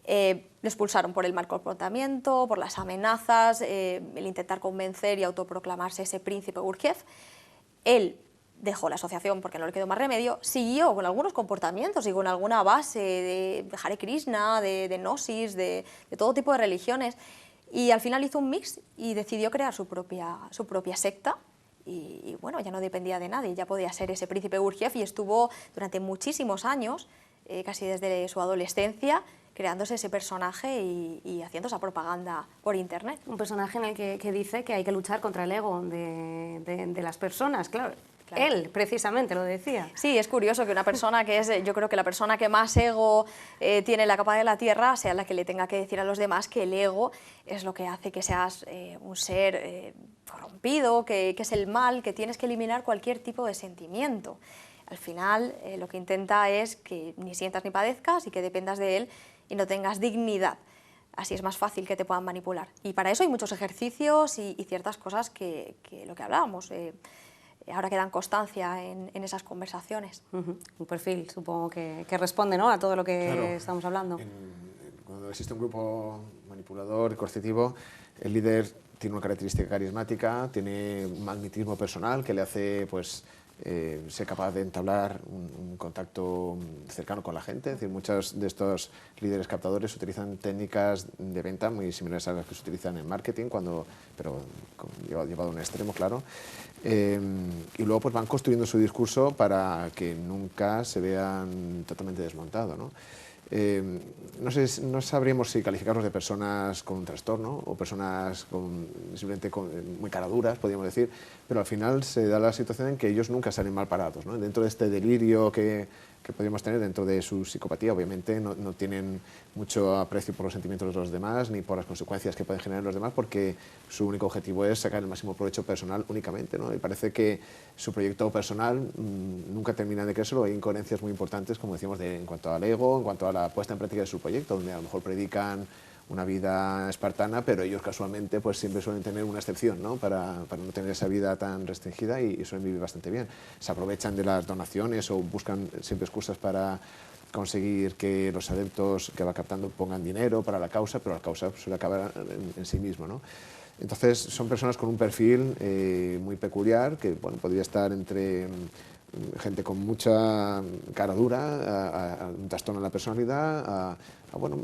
Lo expulsaron por el mal comportamiento, por las amenazas, el intentar convencer y autoproclamarse ese príncipe Gurdjieff. Él dejó la asociación porque no le quedó más remedio, siguió con algunos comportamientos y con alguna base de Hare Krishna, de Gnosis, de todo tipo de religiones, y al final hizo un mix y decidió crear su propia secta. Y bueno, ya no dependía de nadie, ya podía ser ese príncipe Gurdjieff, y estuvo durante muchísimos años, casi desde su adolescencia, creándose ese personaje y haciendo esa propaganda por internet. Un personaje en el que dice que hay que luchar contra el ego de las personas, claro. Él, precisamente, lo decía. Sí, es curioso que una persona que es, yo creo que la persona que más ego tiene en la capa de la tierra, sea la que le tenga que decir a los demás que el ego es lo que hace que seas un ser corrompido, que es el mal, que tienes que eliminar cualquier tipo de sentimiento. Al final, lo que intenta es que ni sientas ni padezcas y que dependas de él y no tengas dignidad. Así es más fácil que te puedan manipular. Y para eso hay muchos ejercicios y ciertas cosas que lo que hablábamos, ahora que dan constancia en esas conversaciones. Un perfil, supongo, que responde, ¿no?, a todo lo que estamos hablando. Cuando existe un grupo manipulador, coercitivo, el líder tiene una característica carismática, tiene un magnetismo personal que le hace pues, ser capaz de entablar un contacto cercano con la gente. Es decir, muchos de estos líderes captadores utilizan técnicas de venta muy similares a las que se utilizan en marketing, pero llevado a un extremo, claro. Y luego pues, van construyendo su discurso para que nunca se vean totalmente desmontados, ¿no? no sabríamos si calificarlos de personas con un trastorno o personas simplemente muy caraduras, podríamos decir, pero al final se da la situación en que ellos nunca salen mal parados, ¿no? Dentro de este delirio que podríamos tener, dentro de su psicopatía, obviamente no tienen mucho aprecio por los sentimientos de los demás ni por las consecuencias que pueden generar en los demás, porque su único objetivo es sacar el máximo provecho personal únicamente, ¿no? Y parece que su proyecto personal nunca termina de crecerlo. Hay incoherencias muy importantes, como decíamos, en cuanto al ego, en cuanto a la puesta en práctica de su proyecto, donde a lo mejor predican una vida espartana, pero ellos casualmente pues siempre suelen tener una excepción, ¿no? Para no tener esa vida tan restringida, y suelen vivir bastante bien. Se aprovechan de las donaciones o buscan siempre excusas para conseguir que los adeptos que va captando pongan dinero para la causa, pero la causa suele acabar en sí mismo, ¿no? Entonces son personas con un perfil muy peculiar, que bueno, podría estar entre gente con mucha cara dura, a un trastorno en la personalidad, a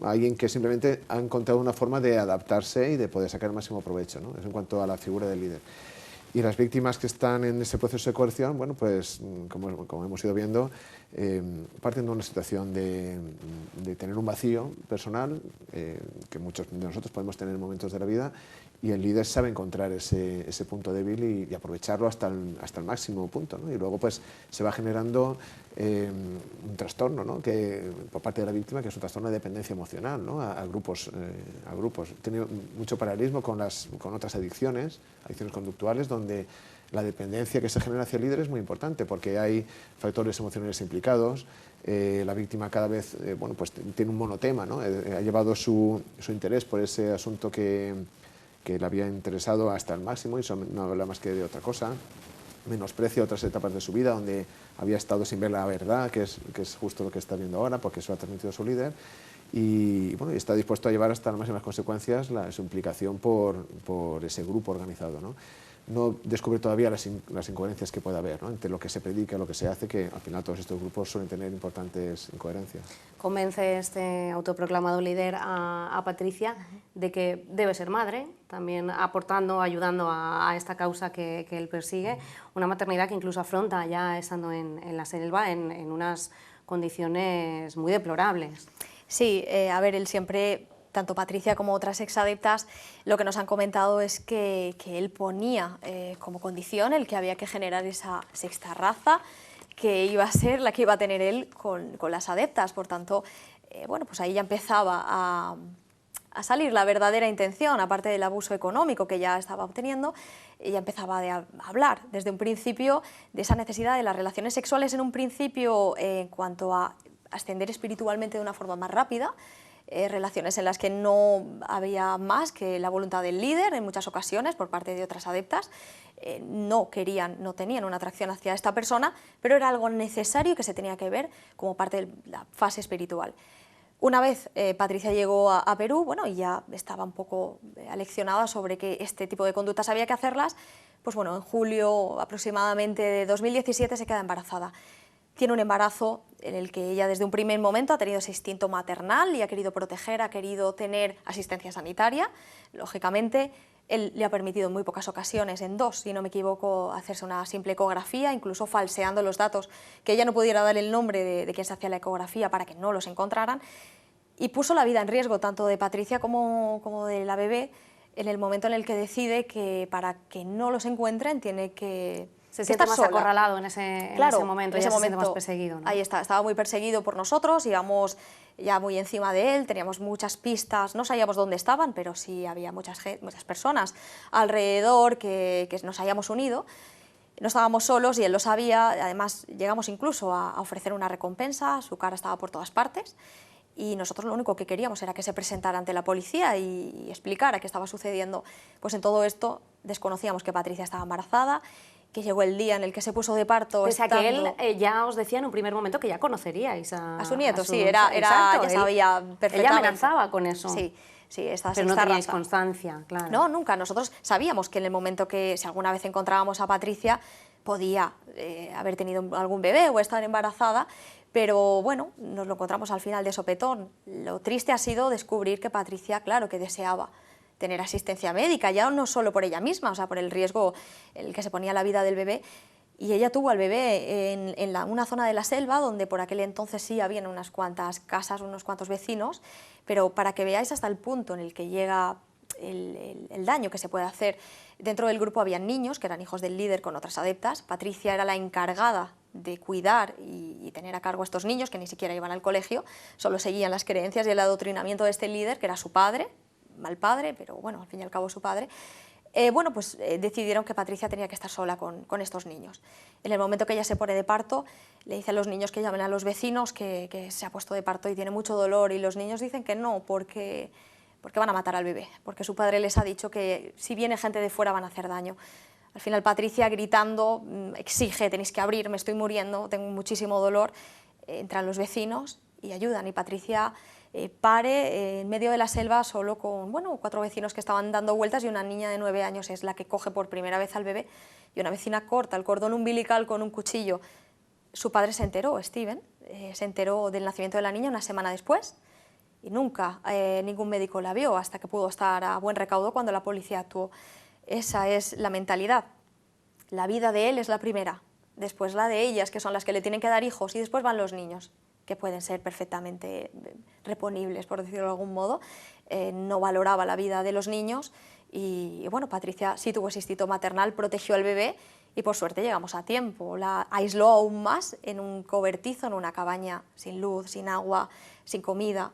alguien que simplemente ha encontrado una forma de adaptarse y de poder sacar el máximo provecho, ¿no? Es en cuanto a la figura del líder. Y las víctimas que están en ese proceso de coerción, bueno, pues como hemos ido viendo, parten de una situación de tener un vacío personal, que muchos de nosotros podemos tener en momentos de la vida, y el líder sabe encontrar ese punto débil y aprovecharlo hasta el máximo punto, ¿no? Y luego pues se va generando un trastorno, ¿no? Que por parte de la víctima, que es un trastorno de dependencia emocional, ¿no? a grupos. Tiene mucho paralelismo con otras adicciones conductuales, donde la dependencia que se genera hacia el líder es muy importante, porque hay factores emocionales implicados. La víctima cada vez pues tiene un monotema, ¿no? Ha llevado su interés por ese asunto que le había interesado hasta el máximo, y no habla más que de otra cosa. Menosprecia otras etapas de su vida donde había estado sin ver la verdad, que es justo lo que está viendo ahora, porque eso ha transmitido su líder, y bueno, está dispuesto a llevar hasta las máximas consecuencias su implicación por ese grupo organizado, ¿no? No descubre todavía las incoherencias que puede haber, ¿no? Entre lo que se predica y lo que se hace, que al final todos estos grupos suelen tener importantes incoherencias. Convence este autoproclamado líder a Patricia de que debe ser madre, también aportando, ayudando a esta causa que él persigue, una maternidad que incluso afronta ya estando en la selva en unas condiciones muy deplorables. Sí, a ver, él siempre, tanto Patricia como otras exadeptas, lo que nos han comentado es que él ponía como condición el que había que generar esa sexta raza, que iba a ser la que iba a tener él con las adeptas. Por tanto, bueno, pues ahí ya empezaba a salir la verdadera intención, aparte del abuso económico que ya estaba obteniendo. Ella empezaba a hablar desde un principio de esa necesidad de las relaciones sexuales, en un principio en cuanto a ascender espiritualmente de una forma más rápida, relaciones en las que no había más que la voluntad del líder en muchas ocasiones por parte de otras adeptas. No tenían una atracción hacia esta persona, pero era algo necesario que se tenía que ver como parte de la fase espiritual. Una vez Patricia llegó a Perú, bueno, y ya estaba un poco aleccionada sobre que este tipo de conductas había que hacerlas, pues bueno, en julio aproximadamente de 2017 se queda embarazada. Tiene un embarazo en el que ella desde un primer momento ha tenido ese instinto maternal y ha querido proteger, ha querido tener asistencia sanitaria. Lógicamente, él le ha permitido en muy pocas ocasiones, en 2, si no me equivoco, hacerse una simple ecografía, incluso falseando los datos, que ella no pudiera dar el nombre de quien se hacía la ecografía para que no los encontraran, y puso la vida en riesgo tanto de Patricia como de la bebé en el momento en el que decide que para que no los encuentren tiene que se siente más sola. Acorralado en ese momento, se siente más perseguido, ¿no? Ahí estaba muy perseguido por nosotros, íbamos ya muy encima de él, teníamos muchas pistas, no sabíamos dónde estaban, pero sí había muchas personas alrededor que nos habíamos unido. No estábamos solos y él lo sabía, además llegamos incluso a ofrecer una recompensa, su cara estaba por todas partes, y nosotros lo único que queríamos era que se presentara ante la policía y explicara qué estaba sucediendo. Pues en todo esto desconocíamos que Patricia estaba embarazada, que llegó el día en el que se puso de parto. Pese a que él ya os decía en un primer momento que ya conoceríais a su nieto, sí, exacto, ya sabía perfectamente. Ella amenazaba con eso. Sí, pero no teníais constancia, claro. No, nunca. Nosotros sabíamos que en el momento que, si alguna vez encontrábamos a Patricia, podía haber tenido algún bebé o estar embarazada, pero bueno, nos lo encontramos al final de sopetón. Lo triste ha sido descubrir que Patricia, claro, que deseaba tener asistencia médica, ya no solo por ella misma, o sea, por el riesgo en el que se ponía la vida del bebé, y ella tuvo al bebé en una zona de la selva donde por aquel entonces sí habían unas cuantas casas, unos cuantos vecinos, pero para que veáis hasta el punto en el que llega el daño que se puede hacer. Dentro del grupo habían niños que eran hijos del líder con otras adeptas. Patricia era la encargada de cuidar y tener a cargo a estos niños que ni siquiera iban al colegio, solo seguían las creencias y el adoctrinamiento de este líder, que era su padre, mal padre, pero bueno, al fin y al cabo su padre. Decidieron que Patricia tenía que estar sola con estos niños. En el momento que ella se pone de parto, le dice a los niños que llamen a los vecinos que se ha puesto de parto y tiene mucho dolor, y los niños dicen que no, porque van a matar al bebé, porque su padre les ha dicho que si viene gente de fuera van a hacer daño. Al final Patricia, gritando, exige: tenéis que abrir, me estoy muriendo, tengo muchísimo dolor. Entran los vecinos y ayudan, y Patricia pare en medio de la selva solo con 4 vecinos que estaban dando vueltas, y una niña de 9 años es la que coge por primera vez al bebé, y una vecina corta el cordón umbilical con un cuchillo. Su padre se enteró, Steven, se enteró del nacimiento de la niña una semana después, y nunca ningún médico la vio hasta que pudo estar a buen recaudo cuando la policía actuó. Esa es la mentalidad. La vida de él es la primera, después la de ellas, que son las que le tienen que dar hijos, y después van los niños, que pueden ser perfectamente reponibles, por decirlo de algún modo. No valoraba la vida de los niños y bueno, Patricia sí tuvo ese instinto maternal, protegió al bebé y por suerte llegamos a tiempo. La aisló aún más en un cobertizo, en una cabaña sin luz, sin agua, sin comida.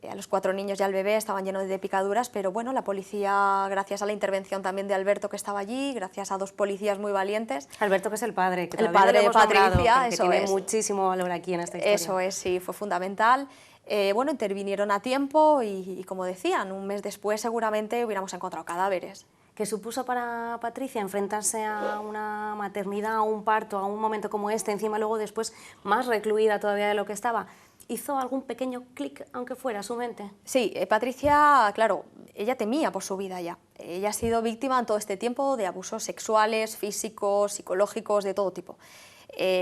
A los 4 niños y al bebé estaban llenos de picaduras, pero bueno, la policía, gracias a la intervención también de Alberto, que estaba allí, gracias a 2 policías muy valientes. Alberto, que es el padre, que el padre de Patricia, que tiene muchísimo valor aquí en esta historia. Eso es, sí, fue fundamental. Intervinieron a tiempo y como decían, un mes después seguramente hubiéramos encontrado cadáveres. ¿Qué supuso para Patricia enfrentarse a una maternidad, a un parto, a un momento como este, encima luego después más recluida todavía de lo que estaba? ¿Hizo algún pequeño clic, aunque fuera su mente? Sí, Patricia, claro, ella temía por su vida ya. Ella ha sido víctima en todo este tiempo de abusos sexuales, físicos, psicológicos, de todo tipo.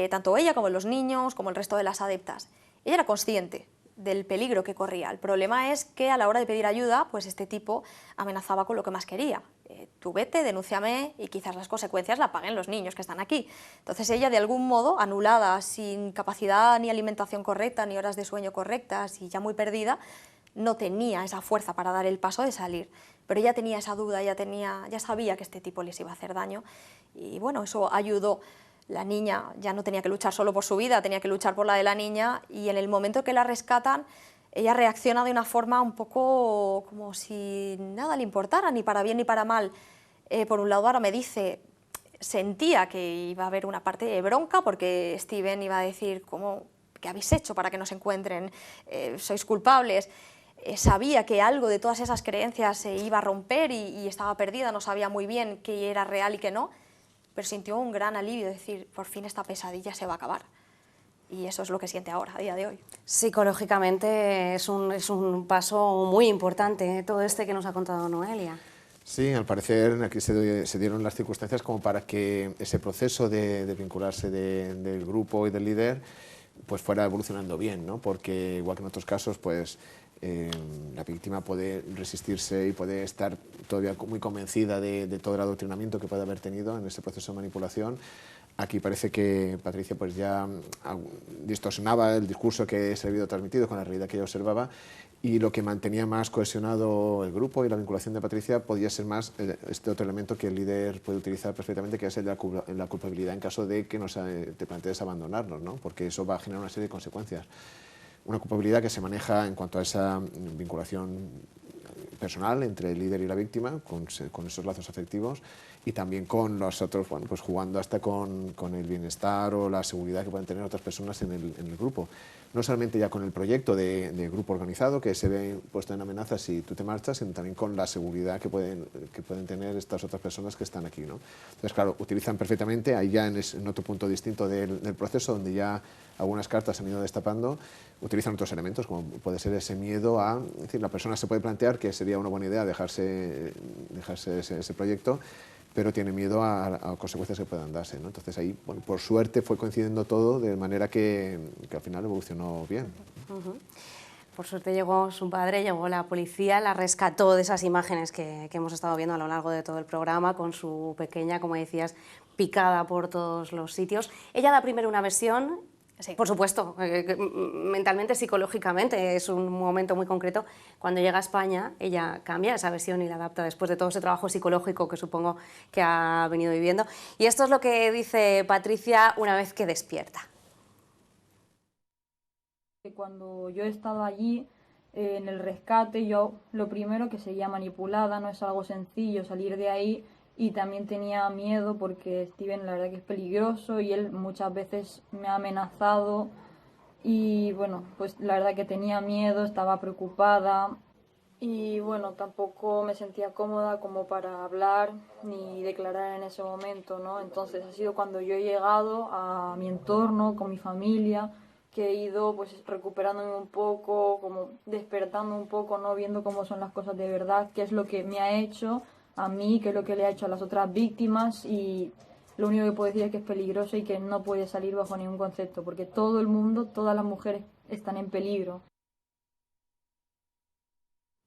Tanto ella como los niños, como el resto de las adeptas. Ella era consciente del peligro que corría. El problema es que a la hora de pedir ayuda, pues este tipo amenazaba con lo que más quería. Tú vete, denúnciame y quizás las consecuencias la paguen los niños que están aquí. Entonces ella, de algún modo, anulada, sin capacidad ni alimentación correcta, ni horas de sueño correctas y ya muy perdida, no tenía esa fuerza para dar el paso de salir. Pero ella tenía esa duda, ya sabía que este tipo les iba a hacer daño y bueno, eso ayudó. La niña ya no tenía que luchar solo por su vida, tenía que luchar por la de la niña, y en el momento que la rescatan, ella reacciona de una forma un poco como si nada le importara, ni para bien ni para mal. Por un lado, ahora me dice, sentía que iba a haber una parte de bronca porque Steven iba a decir, ¿qué habéis hecho para que nos encuentren? ¿Sois culpables? Sabía que algo de todas esas creencias se iba a romper y estaba perdida, no sabía muy bien qué era real y qué no, pero sintió un gran alivio, de decir, por fin esta pesadilla se va a acabar. Y eso es lo que siente ahora, a día de hoy. Psicológicamente es un paso muy importante, todo este que nos ha contado Noelia. Sí, al parecer aquí se dieron las circunstancias como para que ese proceso de vincularse del grupo y del líder pues fuera evolucionando bien, ¿no? Porque igual que en otros casos, pues la víctima puede resistirse y puede estar todavía muy convencida de todo el adoctrinamiento que puede haber tenido en ese proceso de manipulación. Aquí parece que Patricia pues ya distorsionaba el discurso que se había transmitido con la realidad que ella observaba, y lo que mantenía más cohesionado el grupo y la vinculación de Patricia podía ser más este otro elemento que el líder puede utilizar perfectamente, que es el de la culpabilidad en caso de que te plantees abandonarnos, ¿no? Porque eso va a generar una serie de consecuencias. Una culpabilidad que se maneja en cuanto a esa vinculación personal entre el líder y la víctima, con esos lazos afectivos, y también con los otros, bueno, pues jugando hasta con el bienestar o la seguridad que pueden tener otras personas en el grupo. No solamente ya con el proyecto de grupo organizado, que se ve puesto en amenaza si tú te marchas, sino también con la seguridad que pueden tener estas otras personas que están aquí, ¿no? Entonces, claro, utilizan perfectamente, ahí ya en otro punto distinto del proceso, donde ya algunas cartas se han ido destapando, utilizan otros elementos, como puede ser ese miedo a... Es decir, la persona se puede plantear que sería una buena idea dejarse ese proyecto, pero tiene miedo a consecuencias que puedan darse, ¿no? Entonces ahí, bueno, por suerte fue coincidiendo todo de manera que al final evolucionó bien. Por suerte llegó su padre, llegó la policía, la rescató de esas imágenes que hemos estado viendo a lo largo de todo el programa, con su pequeña, como decías, picada por todos los sitios. Ella da primero una versión, sí, por supuesto, mentalmente, psicológicamente, es un momento muy concreto. Cuando llega a España, ella cambia esa versión y la adapta después de todo ese trabajo psicológico que supongo que ha venido viviendo. Y esto es lo que dice Patricia una vez que despierta. Cuando yo he estado allí, en el rescate, yo lo primero que seguía manipulada, no es algo sencillo salir de ahí, y también tenía miedo porque Steven la verdad que es peligroso y él muchas veces me ha amenazado y bueno, pues la verdad que tenía miedo, estaba preocupada y bueno, tampoco me sentía cómoda como para hablar ni declarar en ese momento, ¿no? Entonces ha sido cuando yo he llegado a mi entorno, con mi familia, que he ido pues recuperándome un poco, como despertando un poco, ¿no? Viendo cómo son las cosas de verdad, qué es lo que me ha hecho a mí, qué es lo que le ha hecho a las otras víctimas, y lo único que puedo decir es que es peligroso y que no puede salir bajo ningún concepto, porque todo el mundo, todas las mujeres están en peligro.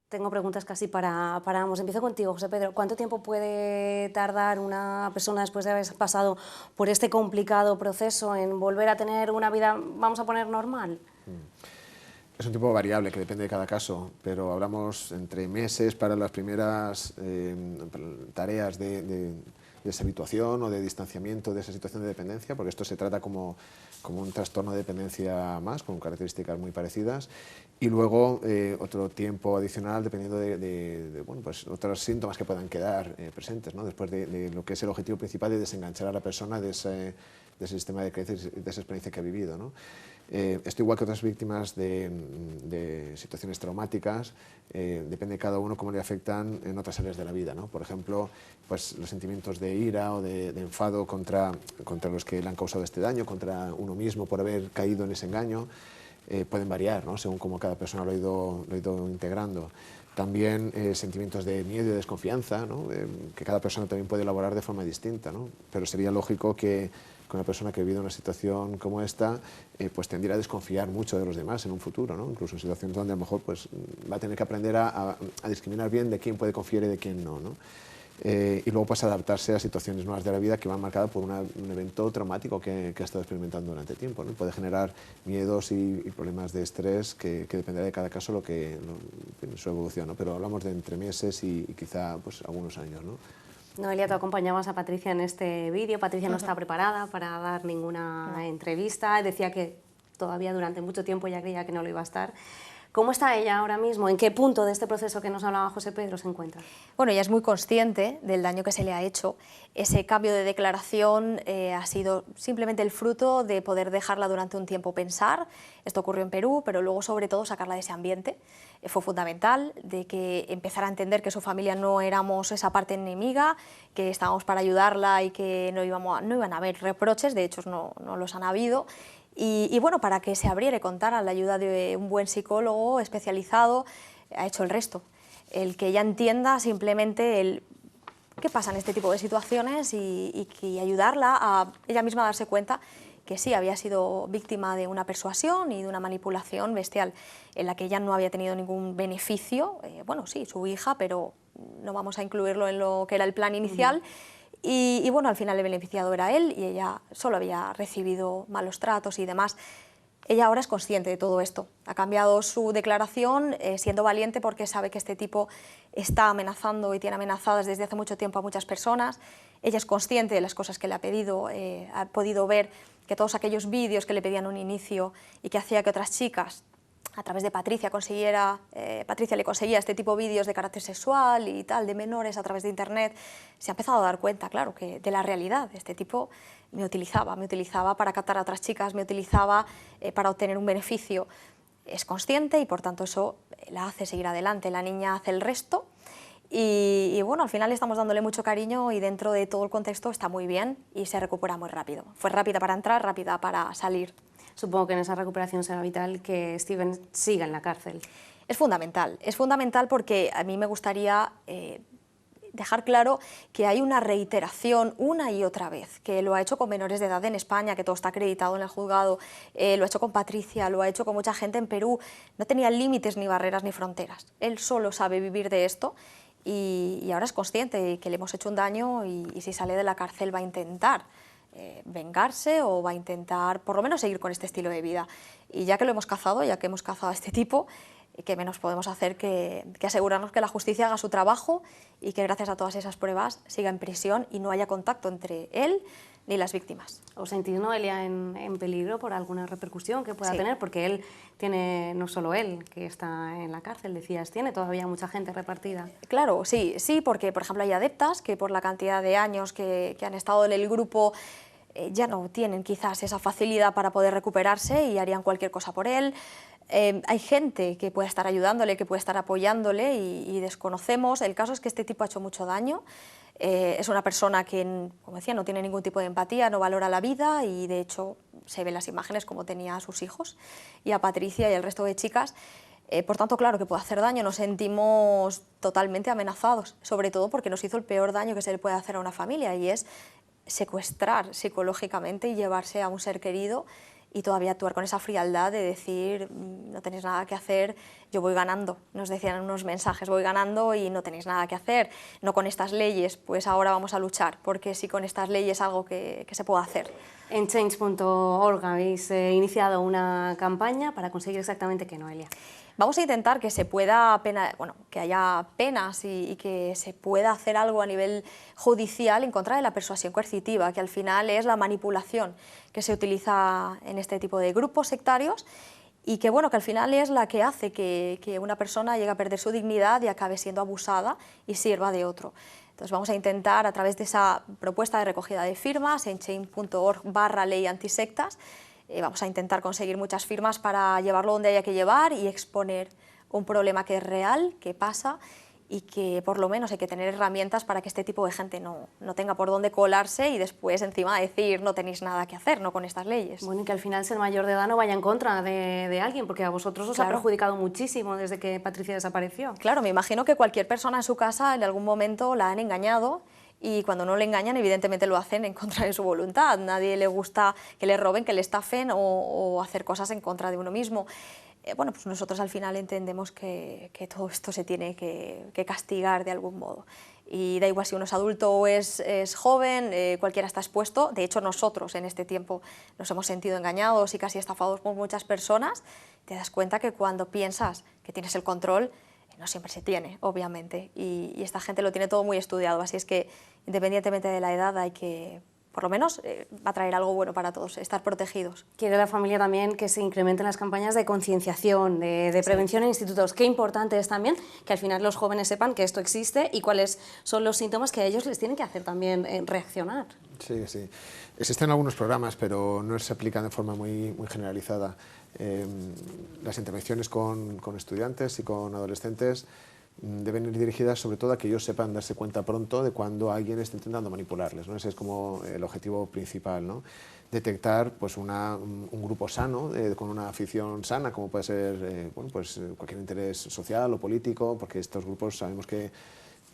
Tengo preguntas casi para ambos. Empiezo contigo, José Pedro. ¿Cuánto tiempo puede tardar una persona después de haber pasado por este complicado proceso en volver a tener una vida, vamos a poner, normal? Es un tiempo variable que depende de cada caso, pero hablamos entre meses para las primeras tareas de deshabituación o de distanciamiento de esa situación de dependencia, porque esto se trata como un trastorno de dependencia más, con características muy parecidas, y luego otro tiempo adicional dependiendo de bueno, pues otros síntomas que puedan quedar presentes, ¿no? Después de lo que es el objetivo principal de desenganchar a la persona de ese sistema de creencias y de esa experiencia que ha vivido, ¿no? Esto, igual que otras víctimas de situaciones traumáticas, depende de cada uno cómo le afectan en otras áreas de la vida, ¿no? Por ejemplo, pues los sentimientos de ira o de enfado contra los que le han causado este daño, contra uno mismo por haber caído en ese engaño, pueden variar, ¿no? Según cómo cada persona lo ha ido integrando. También sentimientos de miedo y de desconfianza, ¿no? Que cada persona también puede elaborar de forma distinta, ¿no? Pero sería lógico que con una persona que ha vivido una situación como esta, pues tendiera a desconfiar mucho de los demás en un futuro, ¿no? Incluso en situaciones donde a lo mejor pues, va a tener que aprender a discriminar bien de quién puede confiar y de quién no, ¿no? Y luego pues adaptarse a situaciones nuevas de la vida que van marcadas por un evento traumático que ha estado experimentando durante tiempo, ¿no? Puede generar miedos y problemas de estrés que dependerá de cada caso su evolución, ¿no? Pero hablamos de entre meses y quizá pues, algunos años, ¿no? Noelia, tú acompañabas a Patricia en este vídeo. Patricia no está preparada para dar ninguna entrevista. Decía que todavía durante mucho tiempo ella creía que no lo iba a estar. ¿Cómo está ella ahora mismo? ¿En qué punto de este proceso que nos hablaba José Pedro se encuentra? Bueno, ella es muy consciente del daño que se le ha hecho. Ese cambio de declaración ha sido simplemente el fruto de poder dejarla durante un tiempo pensar. Esto ocurrió en Perú, pero luego sobre todo sacarla de ese ambiente. Fue fundamental de que empezara a entender que su familia no éramos esa parte enemiga, que estábamos para ayudarla y que no iban a haber reproches, de hecho no los han habido. Y bueno, para que se abriera y contara, la ayuda de un buen psicólogo especializado ha hecho el resto. El que ella entienda simplemente qué pasa en este tipo de situaciones y ayudarla a ella misma a darse cuenta que sí, había sido víctima de una persuasión y de una manipulación bestial en la que ella no había tenido ningún beneficio. Bueno, sí, su hija, pero no vamos a incluirlo en lo que era el plan inicial. Y bueno, al final el beneficiado era él y ella solo había recibido malos tratos y demás. Ella ahora es consciente de todo esto. Ha cambiado su declaración siendo valiente porque sabe que este tipo está amenazando y tiene amenazadas desde hace mucho tiempo a muchas personas. Ella es consciente de las cosas que le ha pedido, ha podido ver que todos aquellos vídeos que le pedían un inicio y que hacía que otras chicas, a través de Patricia, Patricia le conseguía este tipo de vídeos de carácter sexual y tal, de menores a través de internet, se ha empezado a dar cuenta, claro, que de la realidad. Este tipo me utilizaba para captar a otras chicas, me utilizaba para obtener un beneficio. Es consciente y por tanto eso la hace seguir adelante. La niña hace el resto y bueno, al final estamos dándole mucho cariño y dentro de todo el contexto está muy bien y se recupera muy rápido. Fue rápida para entrar, rápida para salir. Supongo que en esa recuperación será vital que Steven siga en la cárcel. Es fundamental porque a mí me gustaría dejar claro que hay una reiteración una y otra vez, que lo ha hecho con menores de edad en España, que todo está acreditado en el juzgado, lo ha hecho con Patricia, lo ha hecho con mucha gente en Perú, no tenía límites ni barreras ni fronteras, él solo sabe vivir de esto y ahora es consciente de que le hemos hecho un daño y si sale de la cárcel va a intentar vengarse o va a intentar por lo menos seguir con este estilo de vida. Y ya que lo hemos cazado, ya que hemos cazado a este tipo, ¿qué menos podemos hacer que asegurarnos que la justicia haga su trabajo y que gracias a todas esas pruebas siga en prisión y no haya contacto entre él ni las víctimas? ¿Os sentís, Noelia, en peligro por alguna repercusión que pueda tener? Porque él tiene, no solo él, que está en la cárcel, decías, tiene todavía mucha gente repartida. Claro, sí, porque por ejemplo hay adeptas que por la cantidad de años que han estado en el grupo ya no tienen quizás esa facilidad para poder recuperarse y harían cualquier cosa por él. Hay gente que puede estar ayudándole, que puede estar apoyándole y desconocemos. El caso es que este tipo ha hecho mucho daño. Es una persona que, como decía, no tiene ningún tipo de empatía, no valora la vida y de hecho se ven las imágenes como tenía a sus hijos y a Patricia y al resto de chicas. Por tanto, claro que puede hacer daño, nos sentimos totalmente amenazados, sobre todo porque nos hizo el peor daño que se le puede hacer a una familia y es secuestrar psicológicamente y llevarse a un ser querido y todavía actuar con esa frialdad de decir no tenéis nada que hacer, yo voy ganando, nos decían en unos mensajes, voy ganando y no tenéis nada que hacer, no con estas leyes, pues ahora vamos a luchar, porque sí con estas leyes algo que se puede hacer. En Change.org habéis iniciado una campaña para conseguir exactamente qué, Noelia. Vamos a intentar que se pueda que haya penas y que se pueda hacer algo a nivel judicial en contra de la persuasión coercitiva, que al final es la manipulación que se utiliza en este tipo de grupos sectarios y que, que al final es la que hace que una persona llegue a perder su dignidad y acabe siendo abusada y sirva de otro. Entonces vamos a intentar, a través de esa propuesta de recogida de firmas en change.org/ley antisectas, vamos a intentar conseguir muchas firmas para llevarlo donde haya que llevar y exponer un problema que es real, que pasa y que por lo menos hay que tener herramientas para que este tipo de gente no tenga por dónde colarse y después encima decir no tenéis nada que hacer, no con estas leyes. Bueno, y que al final ser mayor de edad no vaya en contra de alguien, porque a vosotros os ha perjudicado muchísimo desde que Patricia desapareció. Claro, me imagino que cualquier persona en su casa en algún momento la han engañado y cuando no le engañan evidentemente lo hacen en contra de su voluntad. Nadie le gusta que le roben, que le estafen o hacer cosas en contra de uno mismo. Pues nosotros al final entendemos que todo esto se tiene que castigar de algún modo. Y da igual si uno es adulto o es joven, cualquiera está expuesto. De hecho, nosotros en este tiempo nos hemos sentido engañados y casi estafados por muchas personas. Te das cuenta que cuando piensas que tienes el control, no siempre se tiene, obviamente. Y esta gente lo tiene todo muy estudiado. Así es que, independientemente de la edad, hay que, por lo menos, va a traer algo bueno para todos, estar protegidos. Quiere la familia también que se incrementen las campañas de concienciación, de prevención en institutos. Qué importante es también que al final los jóvenes sepan que esto existe y cuáles son los síntomas que a ellos les tienen que hacer también reaccionar. Sí, sí. Existen algunos programas, pero no se aplican de forma muy generalizada. Las intervenciones con estudiantes y con adolescentes deben ir dirigidas sobre todo a que ellos sepan darse cuenta pronto de cuando alguien está intentando manipularles, ¿no? Ese es como el objetivo principal, ¿no? Detectar pues, un grupo sano, con una afición sana, como puede ser cualquier interés social o político, porque estos grupos sabemos que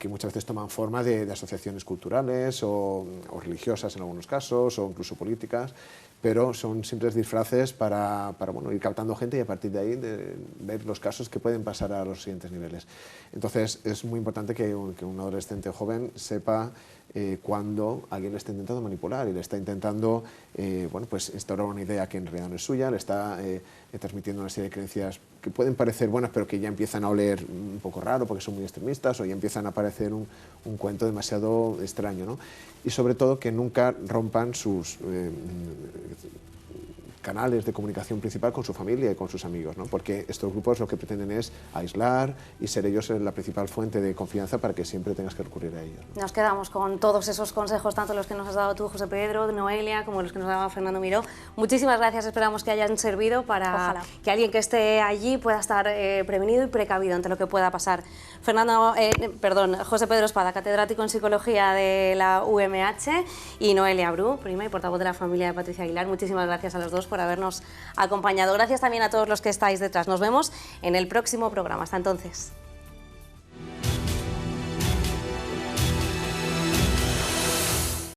muchas veces toman forma de asociaciones culturales o religiosas en algunos casos, o incluso políticas, pero son simples disfraces para ir captando gente y a partir de ahí ver los casos que pueden pasar a los siguientes niveles. Entonces es muy importante que un adolescente joven sepa cuando alguien le está intentando manipular y le está intentando instaurar una idea que en realidad no es suya, le está transmitiendo una serie de creencias que pueden parecer buenas pero que ya empiezan a oler un poco raro porque son muy extremistas o ya empiezan a parecer un cuento demasiado extraño, ¿no? Y sobre todo que nunca rompan sus canales de comunicación principal con su familia y con sus amigos, ¿no? Porque estos grupos lo que pretenden es aislar y ser ellos la principal fuente de confianza para que siempre tengas que recurrir a ellos, ¿no? Nos quedamos con todos esos consejos, tanto los que nos has dado tú, José Pedro, Noelia, como los que nos ha dado Fernando Miró. Muchísimas gracias, esperamos que hayan servido para que alguien que esté allí pueda estar prevenido y precavido ante lo que pueda pasar. José Pedro Espada, catedrático en Psicología de la UMH, y Noelia Bru, prima y portavoz de la familia de Patricia Aguilar. Muchísimas gracias a los dos por habernos acompañado. Gracias también a todos los que estáis detrás. Nos vemos en el próximo programa. Hasta entonces.